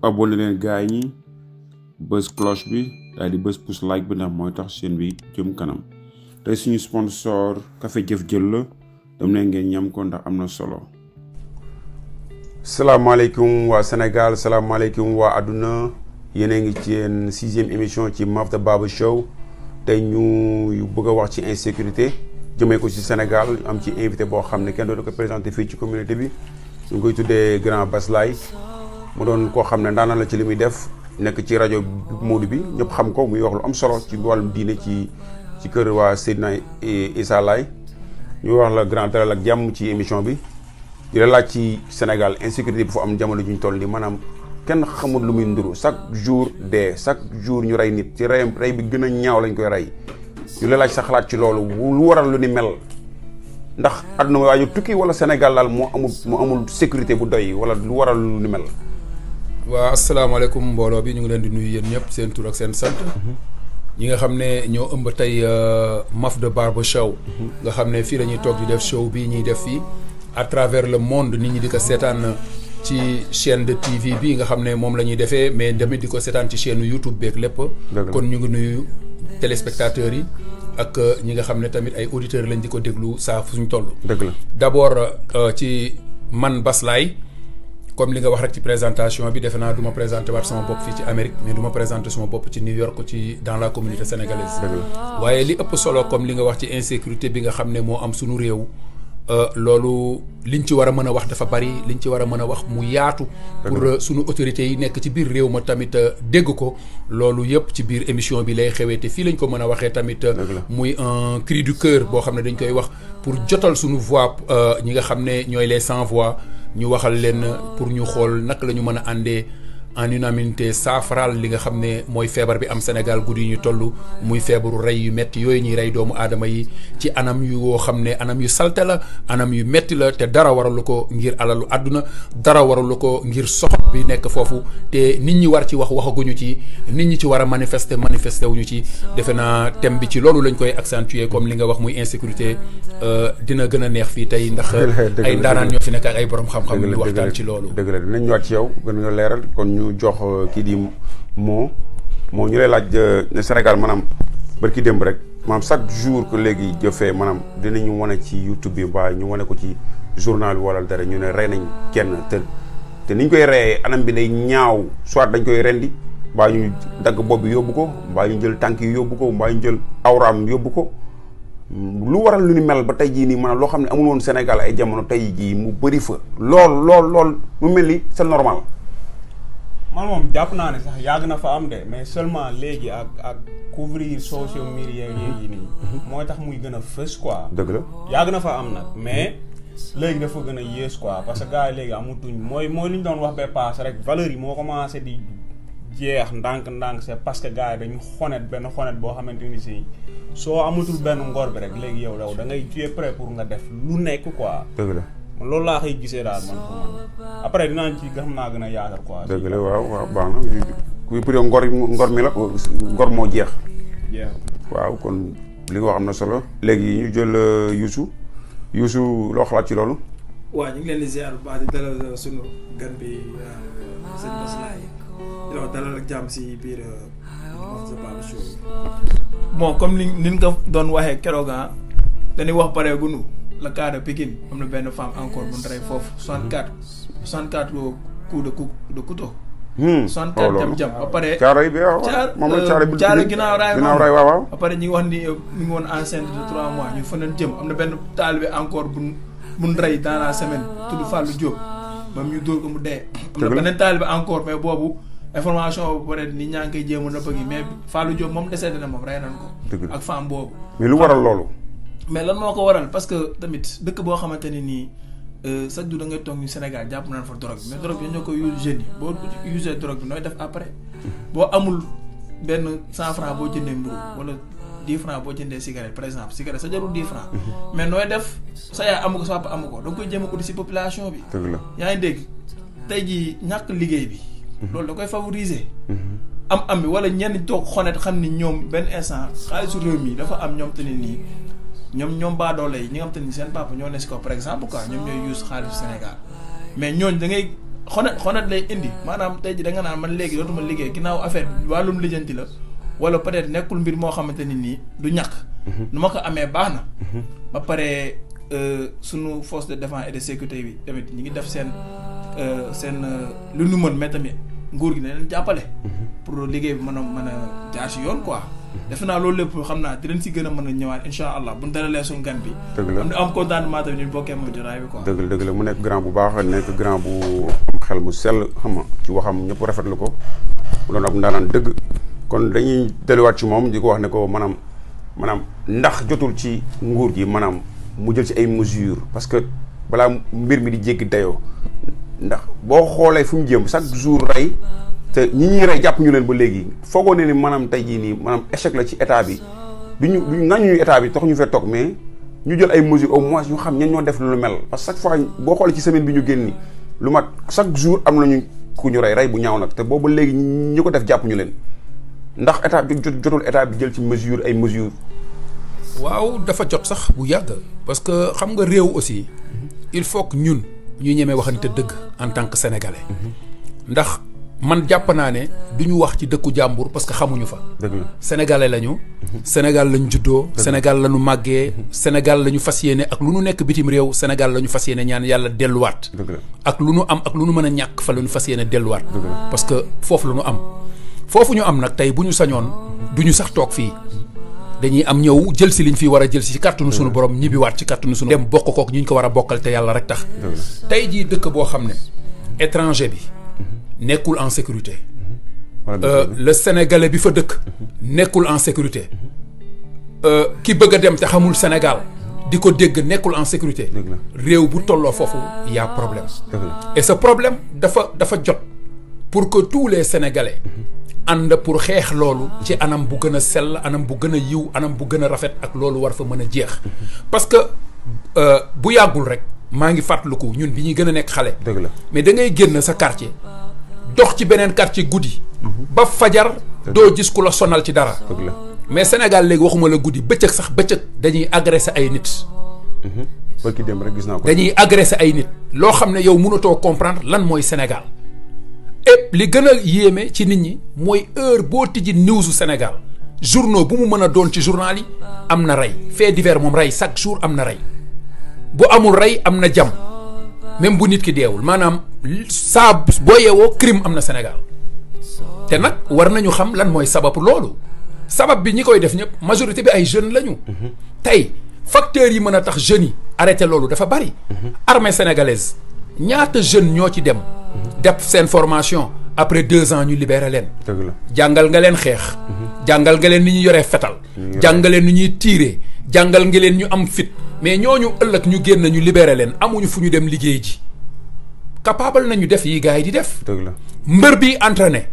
abonné leen gars ñi bës cloche bi daal di bës pouce like bi ndax mooy tax chaîne bi jëm kanam tey suñu sponsor café jëf jël la dem leen ngeen ñam ko ndax am na solo. salaamaaleykum waa Sénégal salaamaaleykum waa àdduna yéen a ngi ci yéen 6e émission ci Mafda Baba Show tey ñu bëgg a wax ci insécurité jëmee ko ci Sénégal am ci invité boo xam ne kenn dootu ko présenté fii ci communauté bi ñu ngi koy tuddee Grand Bass Laye mu doon koo xam ne ndaanaan la ci li muy def nekk ci rajo Modou bi ñëpp xam ko muy wax lu am solo ci wàllum diine ci kër waa Seydina Issa Laye ñu wax la grand dalal ak jàmm ci émission bi di la laaj ci Sénégal insécurité bu fa am jamono ju ñu toll nii maanaam kenn xamul lu muy nduru chaque jour ñu rey nit ci rey bi gën a ñaaw lañ koy rey ñu la laaj sa xalaat ci loolu lu waral lu ni mel ndax àdduna waaju tukki wala Sénégal daal moo amul sécurité bu doy wala lu waral lu ni mel. waa asalaamaaleykum mbooloo bi ñu ngi leen di nuyu yéen ñëpp seen tur ak seen sant. ñi nga xam ne ñoo ëmb tey Mafda Baba Show. nga xam ne fii la ñuy toog di def show bii ñuy def fii à travers le monde nit ñi di ko seetaan ci chaîne de TV bi nga xam ne moom la ñuy defee mais tamit di ko seetaan ci chaîne YouTube beeg lépp. kon ñu ngi nuyu téléspectateurs yi ak ñi nga xam ne tamit ay auditeurs lañ di ko déglu saa fu ñu toll. dëgg la d'abord ci man Bass Laye comme li nga wax rek ci présentation bi defe naa du ma présenté waat sama bopp fii ci Amérique mais du ma présenté sama bopp ci New York ci dans la communauté sénégalaise. waaye li ëpp solo comme li nga wax ci insécurité bi nga xam ne moo am sunu réew. loolu liñ ci war a mën a wax dafa bari liñ ci war a mën a wax mu yaatu. pour sunu autorités yi nekk ci biir réew ma tamit dégg ko. loolu yëpp ci biir émission bi lay xewee te fii lañ ko mën a waxee tamit. muy un cri du cœur boo xam ne dañ koy wax pour jotal sunu voix ñi nga xam ne ñooy les sans voix. ñu waxal leen pour ñu xool naka la ñu mën a àndee en unanimité saafaraal li nga xam ne mooy feebar bi am Sénégal guddi yi ñu toll muy feebaru rey yu metti yooyu ñuy rey doomu aadama yi ci anam yu woo xam ne anam yu salte la anam yu metti la te dara waralu ko ngir alalu àdduna dara waralu ko ngir soxot bi nekk foofu te nit ñi war ci waxaguñu ci nit ñi ci war a manifester wuñu ci defe naa thème bi ci loolu lañ koy accentuer comme li nga wax muy insécurité dina gën a neex fii tey ndax ay ndaanaan ñoo fi nekk ak ay borom xam-xam ñu waxtaan ci loolu. dëgg la dinañ ñëwaat ci yow gën nga leeral kon ñu jox kii di moo ñu lay laaj ne Sénégal maanaam barki démb rek maanaam chaque jour que léegi jëfee maanaam dinañu wane ci YouTube bi mbaa ñu wane ko ci journal bi wala dara ñu ne rey nañ kenn te niñ koy reyee anam bi day ñaaw soit dañ koy rendi mbaa ñu dagg bopp bi yóbbu ko mbaa ñu jël tànk yi yóbbu ko mbaa ñu jël awraam yóbbu ko lu waral lu ni mel ba tey jii nii maanaam loo xam ne amul woon Sénégal ay jamono tey jii mu bëri fa lool mu mel ni c'est normal. man moom jàpp naa ne sax yàgg na fa am de mais seulement léegi ak couvrir social media yi nii mooy tax muy gën a fës quoi. dëgg la yàgg na fa am nag mais léegi dafa gën a yées quoi parce que gars yi léegi amutuñ mooy li ñu doon wax ba paase rek valeur yi moo commencé di jeex ndànk c'est parce que gars yi dañu benn xonet boo xamante ni si soo amatul benn ngor bi rek léegi yow da ngay tu es prêt pour nga def lu nekk quoi. dëgg la. loolu laa koy gisee daal man pour man après dinaa ci xam naa gën a yaatal quoi. dëgg la waaw baax na kuy pour yow ngor mi la ngor moo jeex. waaw kon li nga wax am na solo. léegi ñu jël Youssou loo xalaat ci loolu. waaw ñu ngi leen di ziar bu baax di dalal sunu gan bi sëñ Bass Laye di la dalal ak jàmm si biir Mafda Baba Show. bon comme ni nga ko doon waxee keroog dañuy wax pare gunu le cas de Pikine am na benn femme encore bu ñu rey foofu 64 coups de couteau. 64 jam ba pare. caaroy bi waaw moom la caaroy bi ginnaaw raay waaw. ba pare ñu ngi wax ni mi ngi woon enceinte de 3 mois ñu fa doon jëm am na benn taalibe encore bu ñu rey dans la semaine tudd Fallou Diop moom ñu dóor ko mu dee. am na beneen taalibe encore mais boobu information bu pare nit ñaa ngi koy jéem a nëbb gi mais Fallou Diop moom décédé na moom rey nañ ko. ak femme boobu. mais lu waral loolu. mais lan moo ko waral parce que tamit dëkk boo xamante ne nii chaque jour da ngay toog ñu Sénégal jàpp naan fa drogue bi mais drogue bi ñoo koy use jeunes yi boo usee drogue bi nooy def après boo amul benn 100 francs boo jëndee mburu wala 10 francs boo jëndee cigarette par exemple cigarette sa jarul 10 francs mais nooy def sa yaay amu ko sa papa amu ko da nga koy jéem a uti si population bi. dëgg la yaa ngi dégg tey jii ñàkk liggéey bi. loolu da koy favoriser. am bi wala ñenn toog xonet xam ni ñoom benn instant xaalisu réew mi dafa am ñoom te ne nii. ñoom baadoole yi ñi nga xam te ni seen papa ñoo ne si ko par exemple quoi ñoom ñooy use xaalis Sénégal mais ñooñ da ngay xonet lay indi maanaam tey ji da nga naan man léegi dootuma liggéey ginnaaw affaire bi wàllum lijjanti la wala peut-être nekkul mbir moo xamante ni nii du ñàkk nu ma ko amee baax na ba pare sunu force de défense et de sécurité bi tamit ñi ngi def seen lu nu mën mais tamit nguur gi ne leen jàppale pour liggéey bi mën a jaar si yoon quoi defe naa loolu lépp xam naa dinañ si gën a mën a ñëwaat insha allah bu ñu dalalee suñu gan bi am contentement tamit ñu bokkee moom jotaay bi quoi dëgg la mu nekk grand bu baax nekk grand bu xel mu sell xam nga ci waxam ñëpp rafetlu ko mu doon ab ndaanaan dëgg kon dañuy delluwaat ci moom di ko wax ne ko maanaam ndax jotul ci nguur gi maanaam mu jël ci ay mesures parce que balaa mbir mi di jéggi dayoo ndax boo xoolee fu mu jëm chaque jour rey te ñi rey jàpp ñu leen ba léegi foogoo ne ni maanaam tey jii nii maanaam échec la ci état bi duñu ŋàññuñu état bi tax ñu fee toog mais ñu jël ay mesures au moins ñu xam ñan ñoo def lu mel parce que chaque fois boo xoolee ci semaine bi ñu génn ni lu mat chaque jour am nañu ku ñu rey bu ñaaw nag te boobu léegi ñi ko def jàpp ñu leen ndax état jotul état bi jël ci ay mesures. waaw dafa jot sax bu yàgg parce que xam nga réew aussi il faut que ñun ñu ñemee waxante dëgg en tant que sénégalais ndax man jàpp naa ne du ñu wax ci dëkku jàmbur parce que xamuñu fa. dëgg la sénégalais lañu. Sénégal lañu juddoo. Sénégal lañu màggee. Sénégal lañu fas yéene ak lu nu nekk bitim réew Sénégal lañu fas yéene ñaan yàlla delluwaat. dëgg la ak lu nu am ak lu nu mën a ñàkk fa lañu fas yéene delluwaat. parce que foofu la ñu am. foofu ñu am nag tey bu ñu sañoon du ñu sax toog fii dañuy am ñëw jël si liñ fi war a jël si kàttanu sunu borom ñibbiwaat ci kàttanu sunu dem bokk kook ñu ñu ko war a bokkal te yàlla rek tax. tey jii dëkk boo xam ne étranger bi. nekkul en sécurité le sénégalais bi fa dëkk nekkul en sécurité ki bëgg a dem te xamul Sénégal di ko dégg nekkul en sécurité réew bu tolloo foofu y a problème et ce problème dafa jot pour que tous les sénégalais ànd pour xeex loolu ci anam bu gën a sell anam bu gën a yiw anam bu gën a rafet ak loolu war fa mën a jeex parce que bu yàggul rek maa ngi fàttaliku ñun bi ñuy gën a nekk xale mais da ngay génn sa quartier dox ci beneen quartier guddi ba fajar doo gis ku la sonal ci dara mais Sénégal léegi waxuma la guddi bëccëg sax bëccëg dañuy agressé ay nit barki dem rek gis naa ko dañuy agressé ay nit loo xam ne yow mënatoo comprendre lan mooy Sénégal et li gën a yéeme ci nit ñi mooy heure boo tijji newsu Sénégal journaux bu mu mën a doon ci journal yi am na rey fait divers moom rey chaque jour am na rey bu amul rey am na jam même bu nit ki deewul maanaam saa boo yeewoo crime am na Sénégal te nag war nañu xam lan mooy sabab loolu sabab bi ñi koy def ñëpp majorité bi ay jeunes lañu. tey facteurs yi mën a tax jeunes yi arrêté loolu dafa bari. armée sénégalaise ñaata jeunes ñoo ci dem. def seen formation après 2 ans ñu libéré leen. jàngal nga leen xeex. jàngal nga leen ni ñuy yoree fetal. jàngal leen ni ñuy tiiree jàngal nga leen ñu am fit. mais ñooñu ëllëg ñu génn ñu libéré leen amuñu fu ñu dem liggéey ji capable nañu def yi gars yi di def. mbër bi entraîné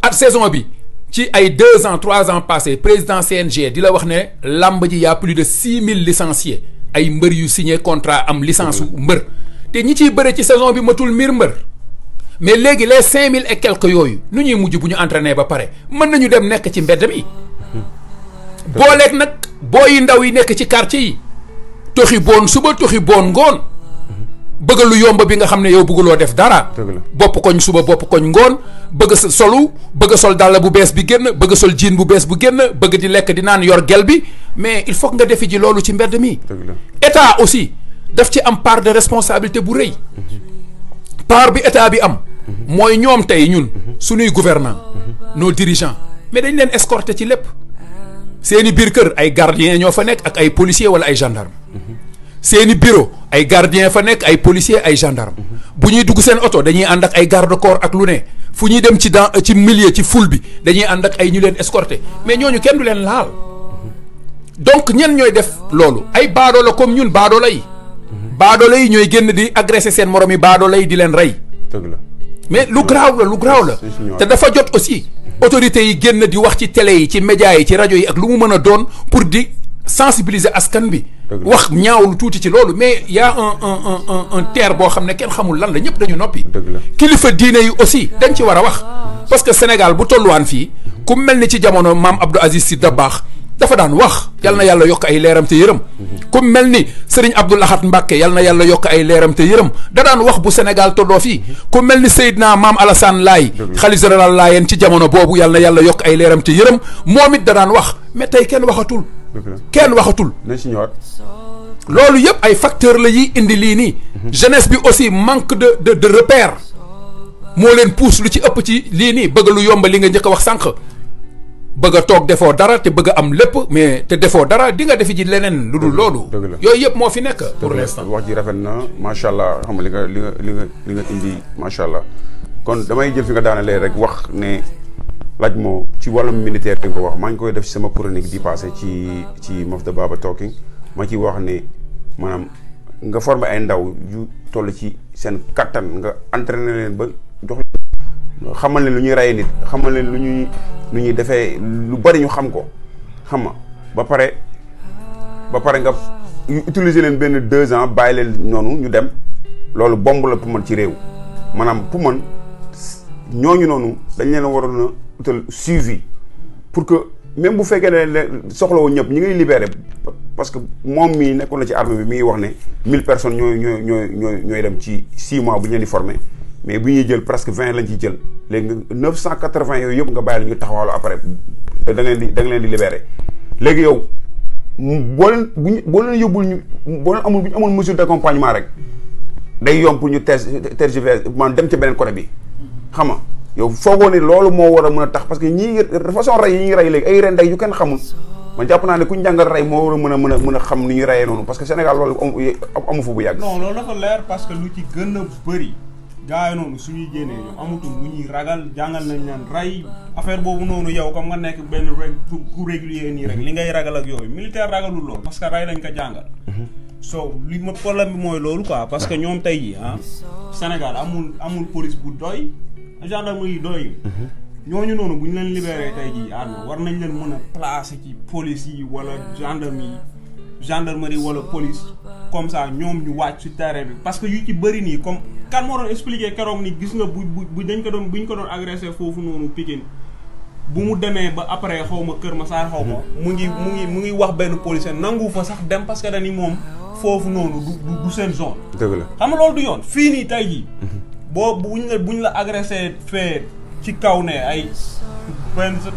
at saison bi ci ay 2 ans 3 ans passés président CNG di la wax ne làmb ji y a plus de 6000 licenciés ay mbër yu signé contrat am licence su mbër te ñi ciy bëre ci saison bi matul 1000 mbër mais léegi les 5000 et quelques yooyu nu ñuy mujj bu ñu entraîné ba pare mën nañu dem nekk ci mbedd mi. booleeg nag booy ndaw yi nekk ci quartier yi. toxi boon suba toxi boon ngoon bëgg lu yomb bi nga xam ne yow bëgguloo def dara bopp koñ suba bopp koñ ngoon bëgg sa solu bëgg sol dàll bu bees bi génn bëgg sol jean bu bees bu génn bëgg di lekk di naan yor gel bi mais il faut que nga defi ji loolu ci mbedd mi état aussi daf ci am part de responsabilité bu rëy part bi état bi am mooy ñoom tey ñun suñuy gouvernants nos dirigeants mais dañ leen escorter ci lépp seeni biir kër ay gardiens ñoo fa nekk ak ay policiers wala ay gendarmes seeni bureau ay gardiens fa nekk ay policiers ay gendarmes bu ñuy dugg seen oto dañuy ànd ak ay garde corps ak lu ne fu ñuy dem ci milieu ci foule bi dañuy ànd ak ay ñu leen escorter mais ñooñu kenn du leen laal donc ñen ñooy def loolu ay baadoola comme ñun baadoola yi ñooy génn di agresser seen morom yi baadoola yi di leen rey mais lu garaaw la te dafa jot aussi autorités yi génn di wax ci télé yi ci médias yi ci rajo yi ak lu mu mën a doon pour di sensibiliser askan bi wax ñaawlu tuuti ci loolu mais y a un terre boo xam ne kenn xamul lan la ñëpp dañu noppi kilifa diine yi aussi dañ ci war a wax parce que Sénégal bu tolluwaan fii ku mel ni ci jamono maam Abdou Aziz Sy Dabakh dafa daan wax yal na yàlla yokk ay leeram te yërëm ku mel ni Serigne Abdoul Ahad Mbacké yal na yàlla yokk ay leeram te yërëm da daan wax bu Sénégal tolloo fii ku mel ni Seydina Maam Alassane Laye xalifa général Laayeen ci jamono boobu yal na yàlla yokk ay leeram te yërëm moom it da daan wax mais tey kenn waxatul kenn waxatul nañ si ñëwaat loolu yëpp ay facteur la yi indi lii nii jeunesse bi aussi manque de repère moo leen pousse lu ci ëpp ci lii nii bëgg lu yomb li nga njëkk a wax sànq bëgg a toog defoo dara te bëgg a am lépp mais te defoo dara di nga defi ji leneen lu dul loolu yooyu yëpp moo fi nekk pour l'instant wax ji rafet na macha allah xam nga li nga indi macha allah kon damay jël fi nga daanalee rek wax ne laaj moo ci wàllum militaire di nga ko wax maa ngi koy def ci sama chronique bi passé ci Maf the Baba Talking ma ci wax ne maanaam nga former ay ndaw yu toll ci seen kattan nga entraîner leen ba jox xamal leen lu ñuy rey nit xamal leen lu ñuy defee lu bari ñu xam ko xam nga ba pare nga utiliser leen benn 2 ans bàyyi leen noonu ñu dem loolu bomb la pour man ci réew maanaam pour man ñooñu noonu dañ leen waroon a utal suivi pour que même bu fekkee ne soxlawoo ñëpp ñi ngay libéré parce que moom mii nekkoon na ci armée bi mi ngi wax ne 1000 personnes ñooy dem ci 6 mois bu ñu leen di formé mais bu ñuy jël presque 20 lañ ciy jël léegi 980 yooyu yëpp nga bàyyi la ñu taxawaalu après da nga leen di libéré léegi yow boo leen yóbbul ñu boo leen bu ñu amul mesure d'accompagnement rek day yomb pour ñu tergiverser man dem ci beneen côté bi xam nga yow foogoo ne loolu moo war a mën a tax parce que ñii façon rey yi ñuy rey léegi ay ren day yu kenn xamul man jàpp naa ne ku ñu jàngal rey moo war a mën a xam ni ñuy reyee noonu parce que Sénégal loolu amu fa bu yàgg. non loolu dafa leer parce que lu ci gën a bëri gars yi noonu suñuy génnee ñu amatul lu ñuy ragal jàngal nañ leen rey affaire boobu noonu yow comme nga nekk benn ku régulier nii rek li ngay ragal ak yooyu militaire ragalul loolu parce que rey lañ ko jàngal. so li ma problème bi mooy loolu quoi parce que ñoom tey jii Sénégal amul police bu doy. gendarmerie doy ñooñu noonu bu ñu leen libéré tey jii war nañ leen mën a placer ci police yi wala gendarmerie wala police comme ça ñoom ñu wàcc ci terrain bi parce que yu ci bëri nii comme kan moo doon expliquer keroog ni gis nga buñ ko doon agressé foofu noonu Pikine bu mu demee ba après xaw ma Kër Massar xaw ma mu ngi wax benn policier nangu fa sax dem parce que dañu moom foofu noonu du seen zone. dëgg la xam nga loolu du yoon fii nii tey jii. boo buñ la agressé fee ci kaw ne ay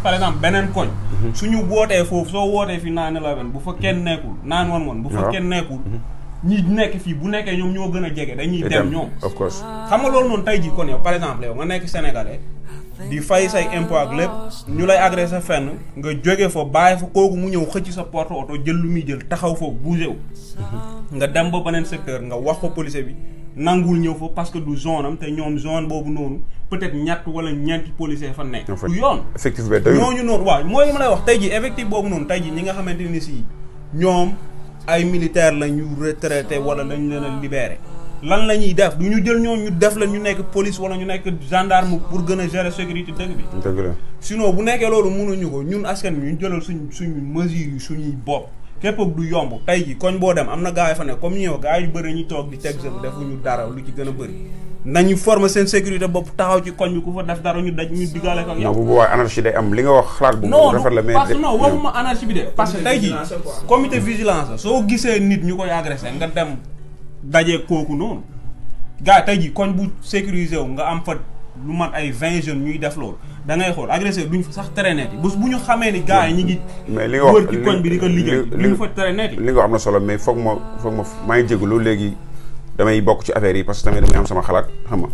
par exemple beneen koñ. suñu wootee foofu soo wootee fi 9/11 bu fa kenn nekkul 911 bu fa kenn nekkul. ñi nekk fii bu nekkee ñoom ñoo gën a jege dañuy dem ñoom. of course xam nga loolu noonu tey jii kon yow par exemple yow nga nekk sénégalais di fay say impôt ak lépp ñu lay agressé fenn nga jóge fa bàyyi fa kooku mu ñëw xëcc sa porte oto jël lu muy jël taxaw foofu bougé wu. nga dem ba beneen secteur nga wax ko policier bi. nangul ñëw fa parce que du zone am te ñoom zone boobu noonu peut-être ñett wala ñeenti policiers fa nekk. du yoon effectif bi ñooñu noonu waaw mooy li ma lay wax tey jii effectif boobu noonu tey jii ñi nga xamante ni si ñoom ay militaires la ñu retraité wala lañ leen a libéré lan la ñuy def du ñu jël ñoom ñu def la ñu nekk police wala ñu nekk gendarme pour gën a gérer sécurité dëkk bi. dëgg la sinon bu nekkee loolu mënuñu ko ñun askan bi ñu jëlal suñu mesures yi suñuy bopp. képp du yomb tey ji koñ boo dem am na gars yi fa ne comme ñëw gars yu bëri ñu toog di teg jëm defuñu dara lu ci gën a bëri nañu former seen sécurité bopp taxaw ci koñ bi ku fa def dara ñu daj ñu diggaale ko ak yow. non bu boobaa anarchie day am li nga wax xalaat bu rafet la mais parce que non waxuma anarchie bi de parce que tey ji comité vigilance la soo gisee nit ñu koy agressé nga dem dajee kooku noonu gars tey ji koñ bu sécurisé wu nga am fa lu mat ay 20 jeunes ñuy def loolu da ngay xool agresseur duñ fa sax traîner bu ñu xamee ni gars yi ñu ngi. mais li nga wax wër ci koñ bi di ko liggéey duñ fa traîner. li nga wax am na solo mais foog ma maa ngi jégalu léegi damay bokk ci affaire yi parce que tamit damay am sama xalaat xam nga.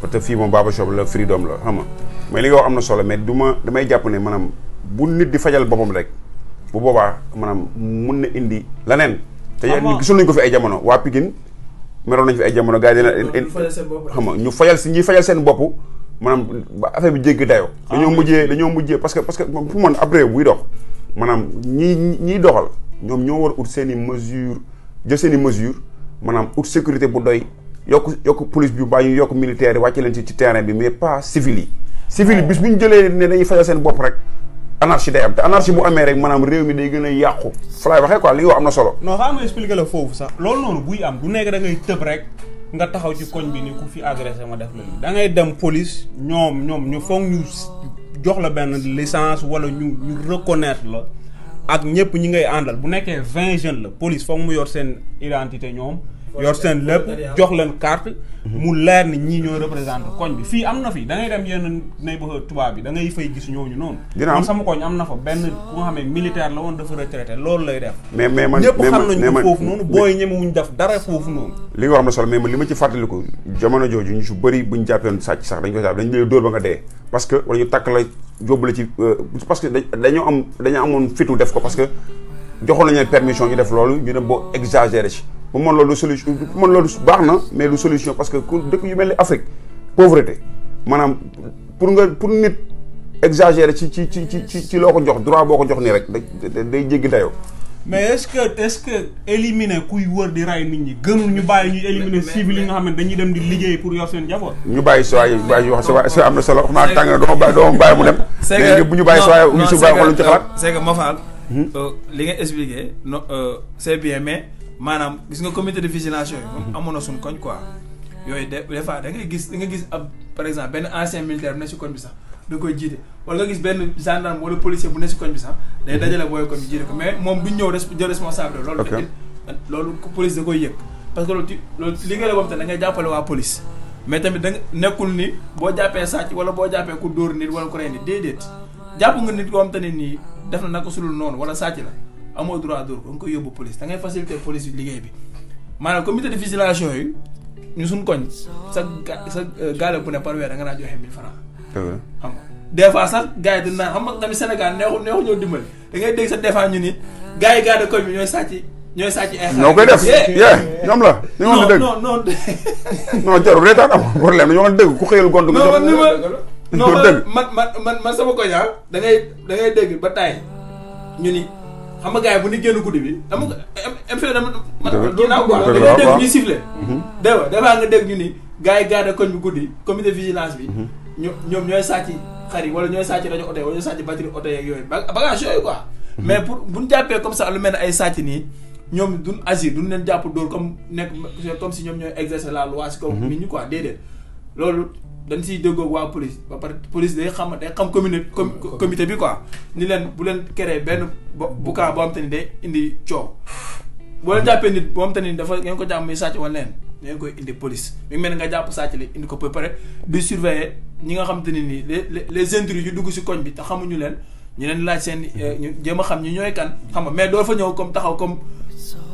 parce que fii moom Baba Shop la freedom la xam nga mais li nga wax am na solo mais damay jàpp ne maanaam bu nit di fajal boppam rek bu boobaa maanaam mun na indi leneen. te gisul nañ ko fi ay jamono waa Pikine meroon nañ fi ay jamono gars yi xam nga ñu fajal seen bopp. maanaam ba affaire bi jéggi dayoo. dañoo mujjee parce que pour man après buy dox maanaam ñiy doxal ñoom ñoo war a ut seen i mesure jël seen i mesure maanaam ut sécurité bu doy yokk police bi baa ñu yokk militaire yi wàcce leen ci terrain bi mais pas civil yi. civil yi bis bu ñu jëlee ne dañuy fajal seen bopp rek anarchie day am te anarchie bu amee rek maanaam réew mi day gën a yàqu. fa laay waxee quoi li nga wax am na solo. non xam nga expliqué la foofu sax loolu noonu buy am du nekk da ngay tëb rek. nga taxaw ci koñ bi ni ku fi agressé ma def la da ngay dem police ñoom ñu foog ñu jox la benn licence wala ñu reconnaître la ak ñëpp ñi ngay àndal bu nekkee 20 jeunes la police foog mu yor seen identité ñoom yor seen lépp jox leen carte mu leer ni ñii ñoo représenté koñ bi fii am na fi da ngay dem yenn neighborhood tubaab bi da ngay fay gis ñooñu noonu man sama koñ am na fa benn ku nga xam ne militaire la woon dafa retraité loolu lay def mais man ñëpp xam nañu ko foofu noonu booy ñemewuñ def dara foofu noonu li nga wax na solo mais man li ma ci fàttaliku jamono jooju ñu su bëri buñ jàppewoon sàcc sax dañ koy sàcc dañ lay dóor ba nga dee parce que wala ñu takk la yóbbu la ci parce que dañoo amoon fitu def ko parce que joxoon nañu permission ñu def loolu ñu dem boo exagéré ci pour man loolu solution pour man loolu baax na mais lu solution parce que ku dëkk yu mel ni Afrique pauvreté maanaam pour nit exagérer ci loo ko jox droit boo ko jox nii rek day jéggi dayoo. mais est-ce que éliminer kuy wër di ray nit ñi gënul ñu bàyyi ñuy éliminer civil yi nga xam ne dañuy dem di liggéey pour yor seen njaboot. ñu bàyyi saa yi wax sa am na solo xam naa tàng na doo bàyyi mu dem. c'est que bu ñu bàyyi saa yi su bàyyi xool ci xalaat. c'est que Mafal. li nga expliqué non c'est bien mais. maanaam gis nga comité de vigilance yooyu. amoon na suñu koñ quoi. yooyu des fois da nga gis ab par exemple benn ancien militaire bu ne si koñ bi sax da koy jiite wala nga gis benn gendarme wala policier bu ne si koñ bi sax. day dajale booy koñ bi jiite ko mais moom duñ ñëw jël responsable loolu. ok loolu police da koy yëg. parce que loolu liggéey la boobu tamit da ngay jàppale waa police. mais tamit da nga nekkul ni boo jàppee sàcc wala boo jàppee ku dóor nit wala ku rey nit déedéet jàpp nga nit koo xam te ne nii def na naka sulul noonu wala sàcc la. amoo droit dóor ko nga koy yóbbu police da ngay faciliter police yi liggéey bi maanaam comité de vigilance yooyu ñu suñ koñ sa gaale bu ne par weer da nga naa joxe 1000 francs xam nga des fois sax gars yi dinaa xam nga tamit Sénégal neexu ñoo dimbali da ngay dégg sax des fois ñu ni gars yi garde koñ bi ñooy sàcc ay xar ñoo koy def ñoom la ñu wax dëgg non jarul reetaan am problème ñu wax dëgg ku xëyal gont nga jox non man sama koñ da ngay dégg ba tay ñu ni xam nga gars yi bu ñu génn guddi bi am nga dama ginnaaw quoi da ngay dégg ñuy sifflé des fois nga dégg ñu ni gars yi garde koñ bi guddi comité de vigilance bi ñoom ñooy sàcc xar yi wala ñooy sàcc rajo oto yi wala ñooy sàcc batterie oto yeeg yooyu bagage yooyu quoi mais pour buñ jàppee comme ça lu mel ne ay sàcc nii ñoom duñ agir duñ leen jàpp dóor comme si ñoom ñooy exercer la loi si kaw nit ñi quoi déedéet loolu dañ siy déggoog waa police ba pare police day xam comité bi quoi ni leen bu leen créé benn bu kaa boo xam te ni day indi coow boo leen jàppee nit boo xam te ni dafa ngeen ko jàpp muy sàcc wala leen ngeen koy indi police mi ngi mel ni nga jàpp sàcc li indi ko ba pare di surveiller ñi nga xam te ni nii les intrus yu dugg si koñ bi te xamuñu leen ñu leen laaj seen ñu jéem a xam ñi ñooy kan xam nga mais doo fa ñëw comme taxaw comme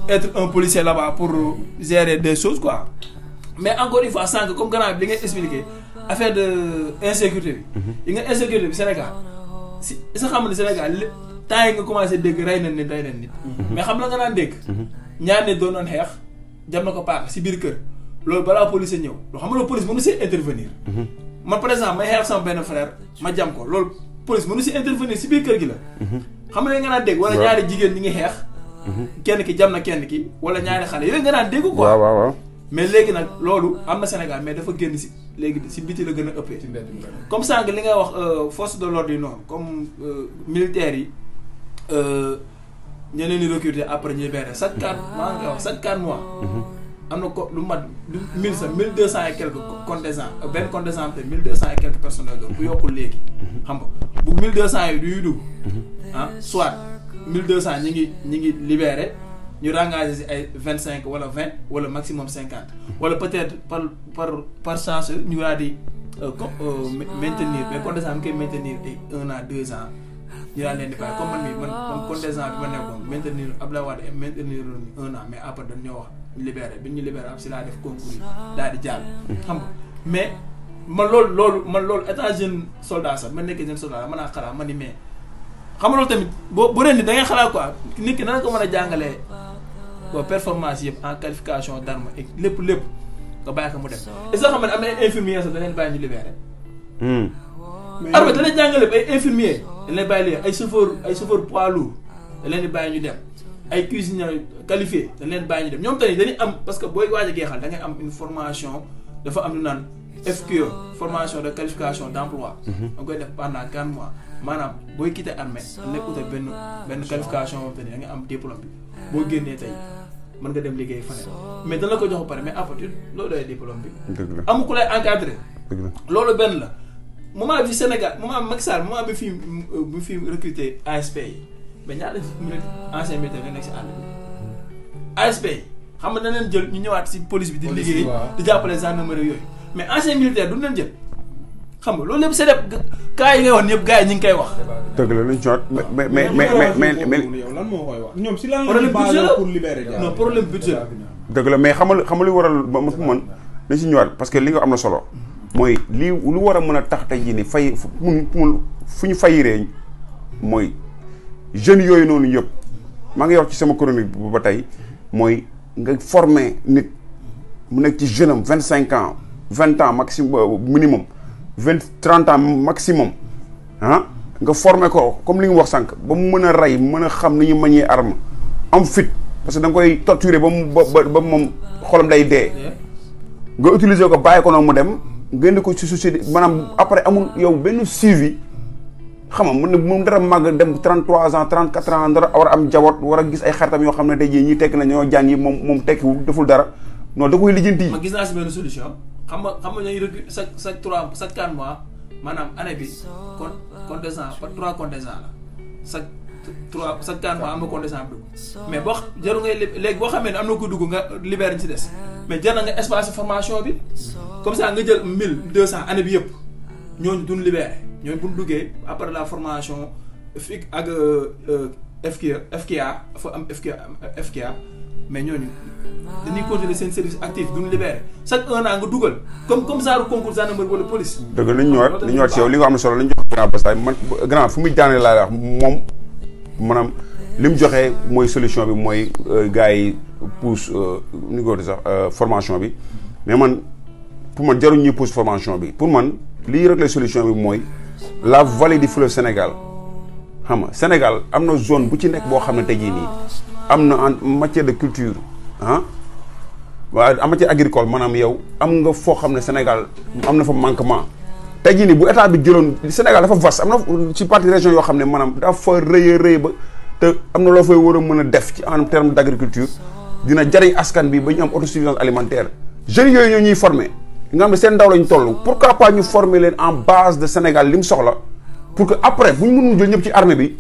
être un policier là-bas pour gérer des choses quoi mais encore une fois sànq comme gannaaw bi li ngay expliqué affaire de insécurité bi. yi nga insécurité bi Sénégal si sa xam ne Sénégal temps yi nga commencé dégg rey nañ nit. mais xam la nga naan dégg. ñaar nit doon doon xeex jam na ko paaka si biir kër loolu balaa police ñëw loo xam nga loolu police mënu see intervenir. man par exemple may xeex sama benn frère ma jam ko loolu police mënu si intervenir si biir kër gi la. xam nga naan dégg wala ñaari jigéen ñi ngi xeex. kenn ki jam na kenn ki wala ñaari xale yooyu nga naan dégg quoi. waaw. mais léegi nag loolu am na Sénégal mais dafa génn si léegi si biti la gën a ëppee. comme sànq li nga wax force de l'ordre yi noonu comme militaires yi ñeneen ñi recruter après ñuy beere chaque 4 mois. am na ko lu mat 1200 et quelques contingents benn contingent te 1200 et quelques personnes la doon bu yokkul léegi. xam nga bu 1200 yi du dugg. soit 1200 ñi ngi libéré. ñu rengagé si ay 25 wala 20 wala maximum 50 wala peut-être par chance ñu daal di maintenir mais contingent bi koy maintenir ay 1 an 2 ans ñu daal leen di bàyyi comme man contingent bi ma nekkoon maintenir Abdoulaye Wade maintenir 1 an mais après dañ ñoo wax libéré bi ñu libéré ab si laa def concours yi daal di jàll. xam nga mais man loolu état jeune soldat sax man nekkee jeune soldat mën naa xalaat man ni mais xam nga loolu tamit boo ren ni da ngay xalaat quoi nit ki nan ko mën a jàngalee. performance yëpp en qualification d'armes et lépp nga bàyyi ko mu dem est-ce que xam nga am na ay infirmiers sax da leen bàyyi ñu libéré. armée da leen jàngale ay infirmiers da leen bàyyi libéré ay chauffeur poids lourd da leen di bàyyi ñu dem ay cuisiniers qualifiés da leen bàyyi ñu dem ñoom tamit dañuy am parce que booy waaj a geexal da ngay am une formation dafa am lu naan FQE formation de qualification d'emploi. da koy def pendant 4 mois maanaam booy quitté armée dañ lay utal benn qualification boobu tamit da ngay am diplôme bi boo génnee tey. mën nga dem liggéey faneen mais dana la ko jox ba pare mais après loolu doy diplôme bi. dëgg la amu ku lay encadré. dëgg la loolu benn la moment bi Sénégal moment Macky Sall moment bi fi recruter ASP yi mais ñaata ancien militaire nga nekk si àll bi ASP xam nga dañ leen jël ñu ñëwaat si police bi di liggéey di jàppale gendarmerie yooyu mais ancien militaire duñ leen jël xam nga loolu lépp c'est des cas yi ngay wax ñëpp gars yi ñu ngi koy wax. dëgg la luñ ci wax mais yow lan moo koy wax ñoom si lan problème budget la pour libérer non problème budget dëgg la mais xamal lu waral ba mu man dañ si ñëwaat parce que li nga am na solo mooy lii lu war a mën a tax tey jii ni fay fu ñu fayiree mooy jeunes yooyu noonu yëpp maa ngi wax ci sama chronique bu ba tey mooy nga former nit mu nekk ci jeune am 25 ans 20 ans maximum minimum 30 ans maximum ah nga former ko comme li nga wax sànq ba mu mën a rey mën a xam ni ñu manier arme am fit parce que da nga koy torturer ba mu ba moom xolam day dee nga utiliser ko bàyyi ko noonu mu dem génn ko ci société maanaam après amul yow benn suivi xam nga mu dara màgg dem 33 ans 34 ans dara war a am jaboot war a gis ay xaritam yoo xam ne tey jii ñi tekk na ñoo jàngi moom tekkiwul deful dara non da koy lijjanti. ma gis naa si benn solution xam nga ñooy recul chaque 4 mois maanaam année bi contingent par 3 contingent la chaque 4 mois am na contingent bu dugg mais boo jarul ngay léegi boo xamee ne am na ko dugg nga libéré ci des mais jar na nga espace formation bi comme ça nga jël 1200 année bi yëpp ñooñu duñ libéré ñooñu bu ñu duggee après la formation ak FKA dafa am FKA mais ñooñu dañuy continuer seen service actif duñ libéré chaque 1 an nga dugal comme ça concours gendarmerie wala police. dëgg la ñu ñëwaat ci yow li nga am na solo lañ jox grand Bastaye man grand fu muy daanee laa wax moom maanaam li mu joxee mooy solution bi mooy gars yi pousse ni ko sax formation bi mais man pour man jarul ñuy pousse formation bi pour man lii rek la solution bi mooy la vallée du fleuve Sénégal xam nga Sénégal am na zone bu ci nekk boo xam ne tey jii nii am na en matière de culture waaye en matière agricole maanaam yow am nga foo xam ne Sénégal am na fa manquement tey jii nii bu état bi jëloon Sénégal dafa vaste am na ci partie région yoo xam ne maanaam dafa rëy ba te am na loo fay war a mën a def ci en terme d' agriculture dina jariñ askan bi ba ñu am autosuffisance alimentaire jeunes yooyu ñoo ñuy former nga xam ne seen ndaw lañ toll pourquoi pas ñu former leen en base de Sénégal li mu soxla pour que après bu ñu mënul jël ñëpp ci armée bi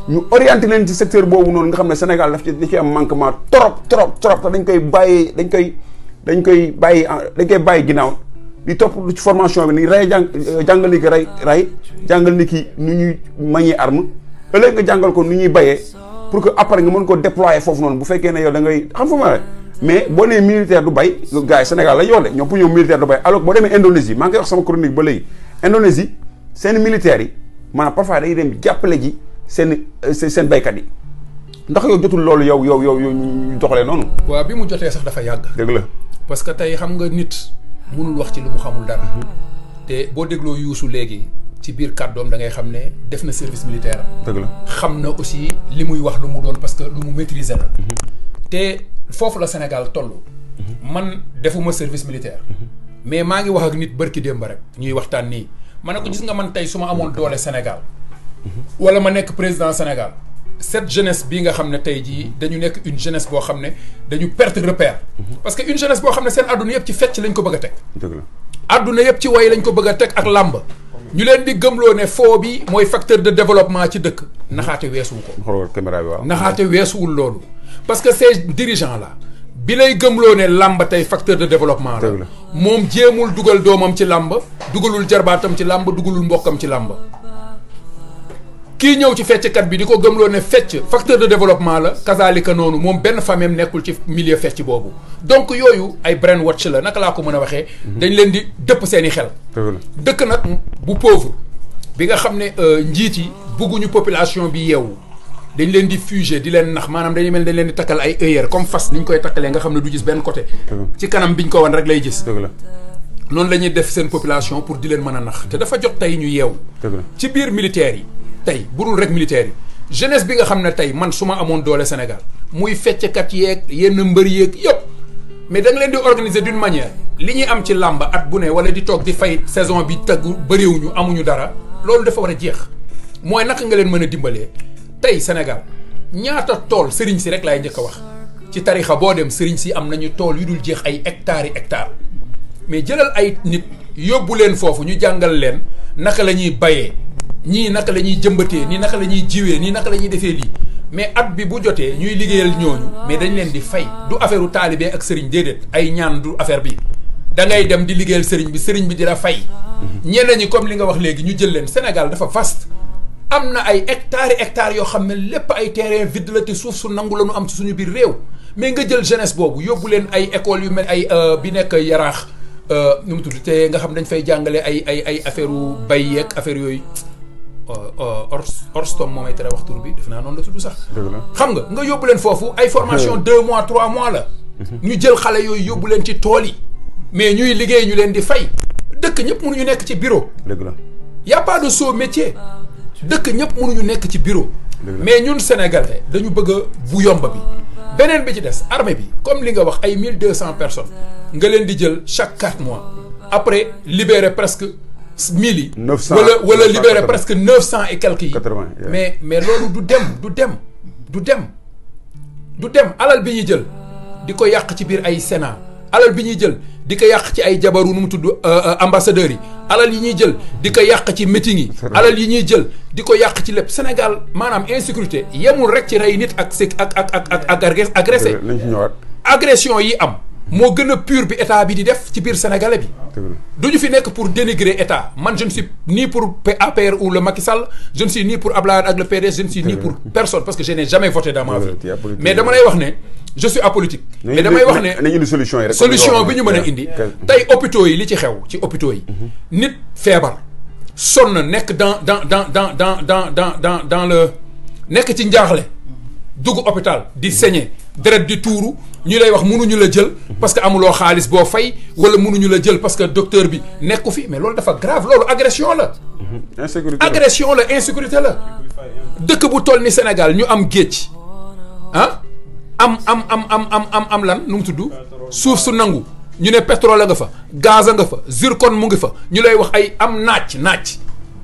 ñu orienté leen ci secteur boobu noonu nga xam ne Sénégal daf ci am manquement trop te dañ koy bàyyi ginnaaw di topp ci formation bi ni rey jàngal ni ki rey jàngal ni ki nu ñuy manier arme ëllëg nga jàngal ko nu ñuy bayee pour que après nga mën ko déployer foofu noonu bu fekkee ne yow da ngay xam fa ma mais boo nee militaire du bay gars yi Sénégal la yor de ñoom pour ñoom militaire du bay alors que boo demee Indonésie maa ngi koy wax sama chronique ba léegi Indonésie seen militaires yi maanaam parfois day dem jàppale ji seen baykat yi ndax yow jotul loolu yow ñu doxalee noonu. waaw bi mu jotee sax dafa yàgg. dëgg la parce que tey xam nga nit mënul wax ci lu mu xamul dara. te boo dégloo Youssou léegi ci biir kàddoom da ngay xam ne def na service militaire. dëgg la xam na aussi li muy wax lu mu doon parce que lu mu maîtriser la. te foofu la Sénégal toll. man defuma service militaire. mais maa ngi wax ak nit bërki démb rek ñuy waxtaan nii ma ne ko gis nga man tey su ma amoon doole Sénégal. wala ma nekk président Sénégal. cette jeunesse bii nga xam ne tey jii dañu nekk une jeunesse boo xam ne dañu perte repère. parce que une jeunesse boo xam ne seen adduna yëpp ci fecc lañ ko bëgg a teg. dëgg la adduna yëpp ci way lañ ko bëgg a teg ak làmb. ñu leen di gëmloo ne foo bi mooy facteur de développement ci dëkk. naxaate weesuwu ko. xoolal caméra bi waaw. naxaate weesuwul loolu. parce que ces dirigeants là bi lay gëmloo ne làmb tey facteur de développement la. moom jéemul dugal doomam ci làmb dugalul jarbaatam ci làmb dugalul mbokkam ci làmb. kii ñëw ci fecckat bi di ko gëmloo ne fecc facteur de développement la kazaalika noonu moom benn famille nekkul ci milieu fecc boobu donc yooyu ay brainwash la naka laa ko mën a waxee. dañ leen di dëpp seeni xel. dëkk nag bu pauvre bi nga xam ne njiit yi bugguñu population bi yeewu dañ leen di fuger di leen nax maanaam dañu mel dañ leen di takkal ay œillères comme fas ni ñu koy takkalee nga xam ne du gis benn côté. ci kanam biñ ko wan rek lay gis. noonu la ñuy def seen population pour di leen mën a nax te dafa jot tey ñu yeewu. ci biir militaires yi. tey burul rek militaire yi jeunesse bi nga xam ne tey man su ma amoon doole Sénégal muy fecckat yeeg yenn mbër yeeg yëpp mais da nga leen di organiser d'une manière li ñuy am ci làmb at bu ne wala di toog di fay saison bi tëggu bëriwuñu amuñu dara loolu dafa war a jeex mooy naka nga leen mën a dimbalee tey Sénégal ñaata tool sëriñ si rek laay njëkk a wax ci tarixa boo dem sëriñ si am nañu tool yu dul jeex ay hectares yi hectares mais jëlal ay nit yóbbu leen foofu ñu jàngal leen naka la ñuy bayee ñii naka la ñuy jëmbatee nii naka la ñuy jiwee nii naka la ñuy defee lii mais at bi bu jotee ñuy liggéeyal ñooñu mais dañ leen di fay du affaire u taalibe ak sëriñ déedéet ay ñaan du affaire bi da ngay dem di liggéeyal sëriñ bi di la fay. ñeneen ñi comme li nga wax léegi ñu jël leen Sénégal dafa vaste am na ay hectares yoo xam ne lépp ay terrain vide la te suuf su nangu la ñu am ci suñu biir réew mais nga jël jeunesse boobu yóbbu leen ay écoles yu mel ay bi nekk Yaraax nu mu tudd te nga xam dañ fay jàngale ay affaire u bay yeeg affaire yooyu Orstom moo may tere wax tur bi def naa noonu la tudd sax. xam nga yóbbu leen foofu ay formation 2 mois 3 mois la. ñu jël xale yooyu yóbbu leen ci tool yi mais ñuy liggéey ñu leen di fay dëkk ñëpp mënuñu nekk ci bureau. dëgg la y a pas de sot métier dëkk ñëpp mënuñu nekk ci bureau. mais ñun sénégalais dañu bëgg a bu yomb bi. beneen bi ci des armée bi comme li nga wax ay 1200 personnes nga leen di jël chaque 4 mois après libérer presque 1000 yi. 900 wala libérer presque 900 et quelques yi. 80 mais loolu du dem alal bi ñuy jël di ko yàq ci biir ay Sénat alal bi ñuy jël di ko yàq ci ay jabaru nu mu tudd ambassadeurs yi alal yi ñuy jël di ko yàq ci meeting yi. alal yi ñuy jël di ko yàq ci lépp Sénégal maanaam insécurité yemul rek ci rey nit ak agressé. nañ ci ñëwaat. agression yi am moo gën a pur bi état bi di def ci biir sénégalais bi. du ñu fi nekk pour dénigrer état man je ne suis ni pour APR ou le Macky Sall je ne suis ni pour Abdoulaye ak le PDS je ne suis ni pour personne parce que je n'ai jamais voté dans ma vie. mais dama lay wax ne je suis apolitique. mais damay wax ne nañu indi solution yi rek. solution bi ñu mën a indi. tey hôpitaux yi li ci xew ci hôpitaux yi. nit feebar sonn nekk dans le nekk ci njaaxle dugg hôpital di saigner deret di tuuru ñu lay wax mënuñu la jël parce que amuloo xaalis boo fay wala mënuñu la jël parce que docteur bi nekku fi mais loolu dafa grave loolu agression la. insécurité agression la insécurité la. dëkk bu toll ni Sénégal ñu am géej ah am lan nu mu tudd suuf su nangu ñu ne pétrole nga fa gaz nga fa zircon mu ngi fa ñu lay wax ay am naaj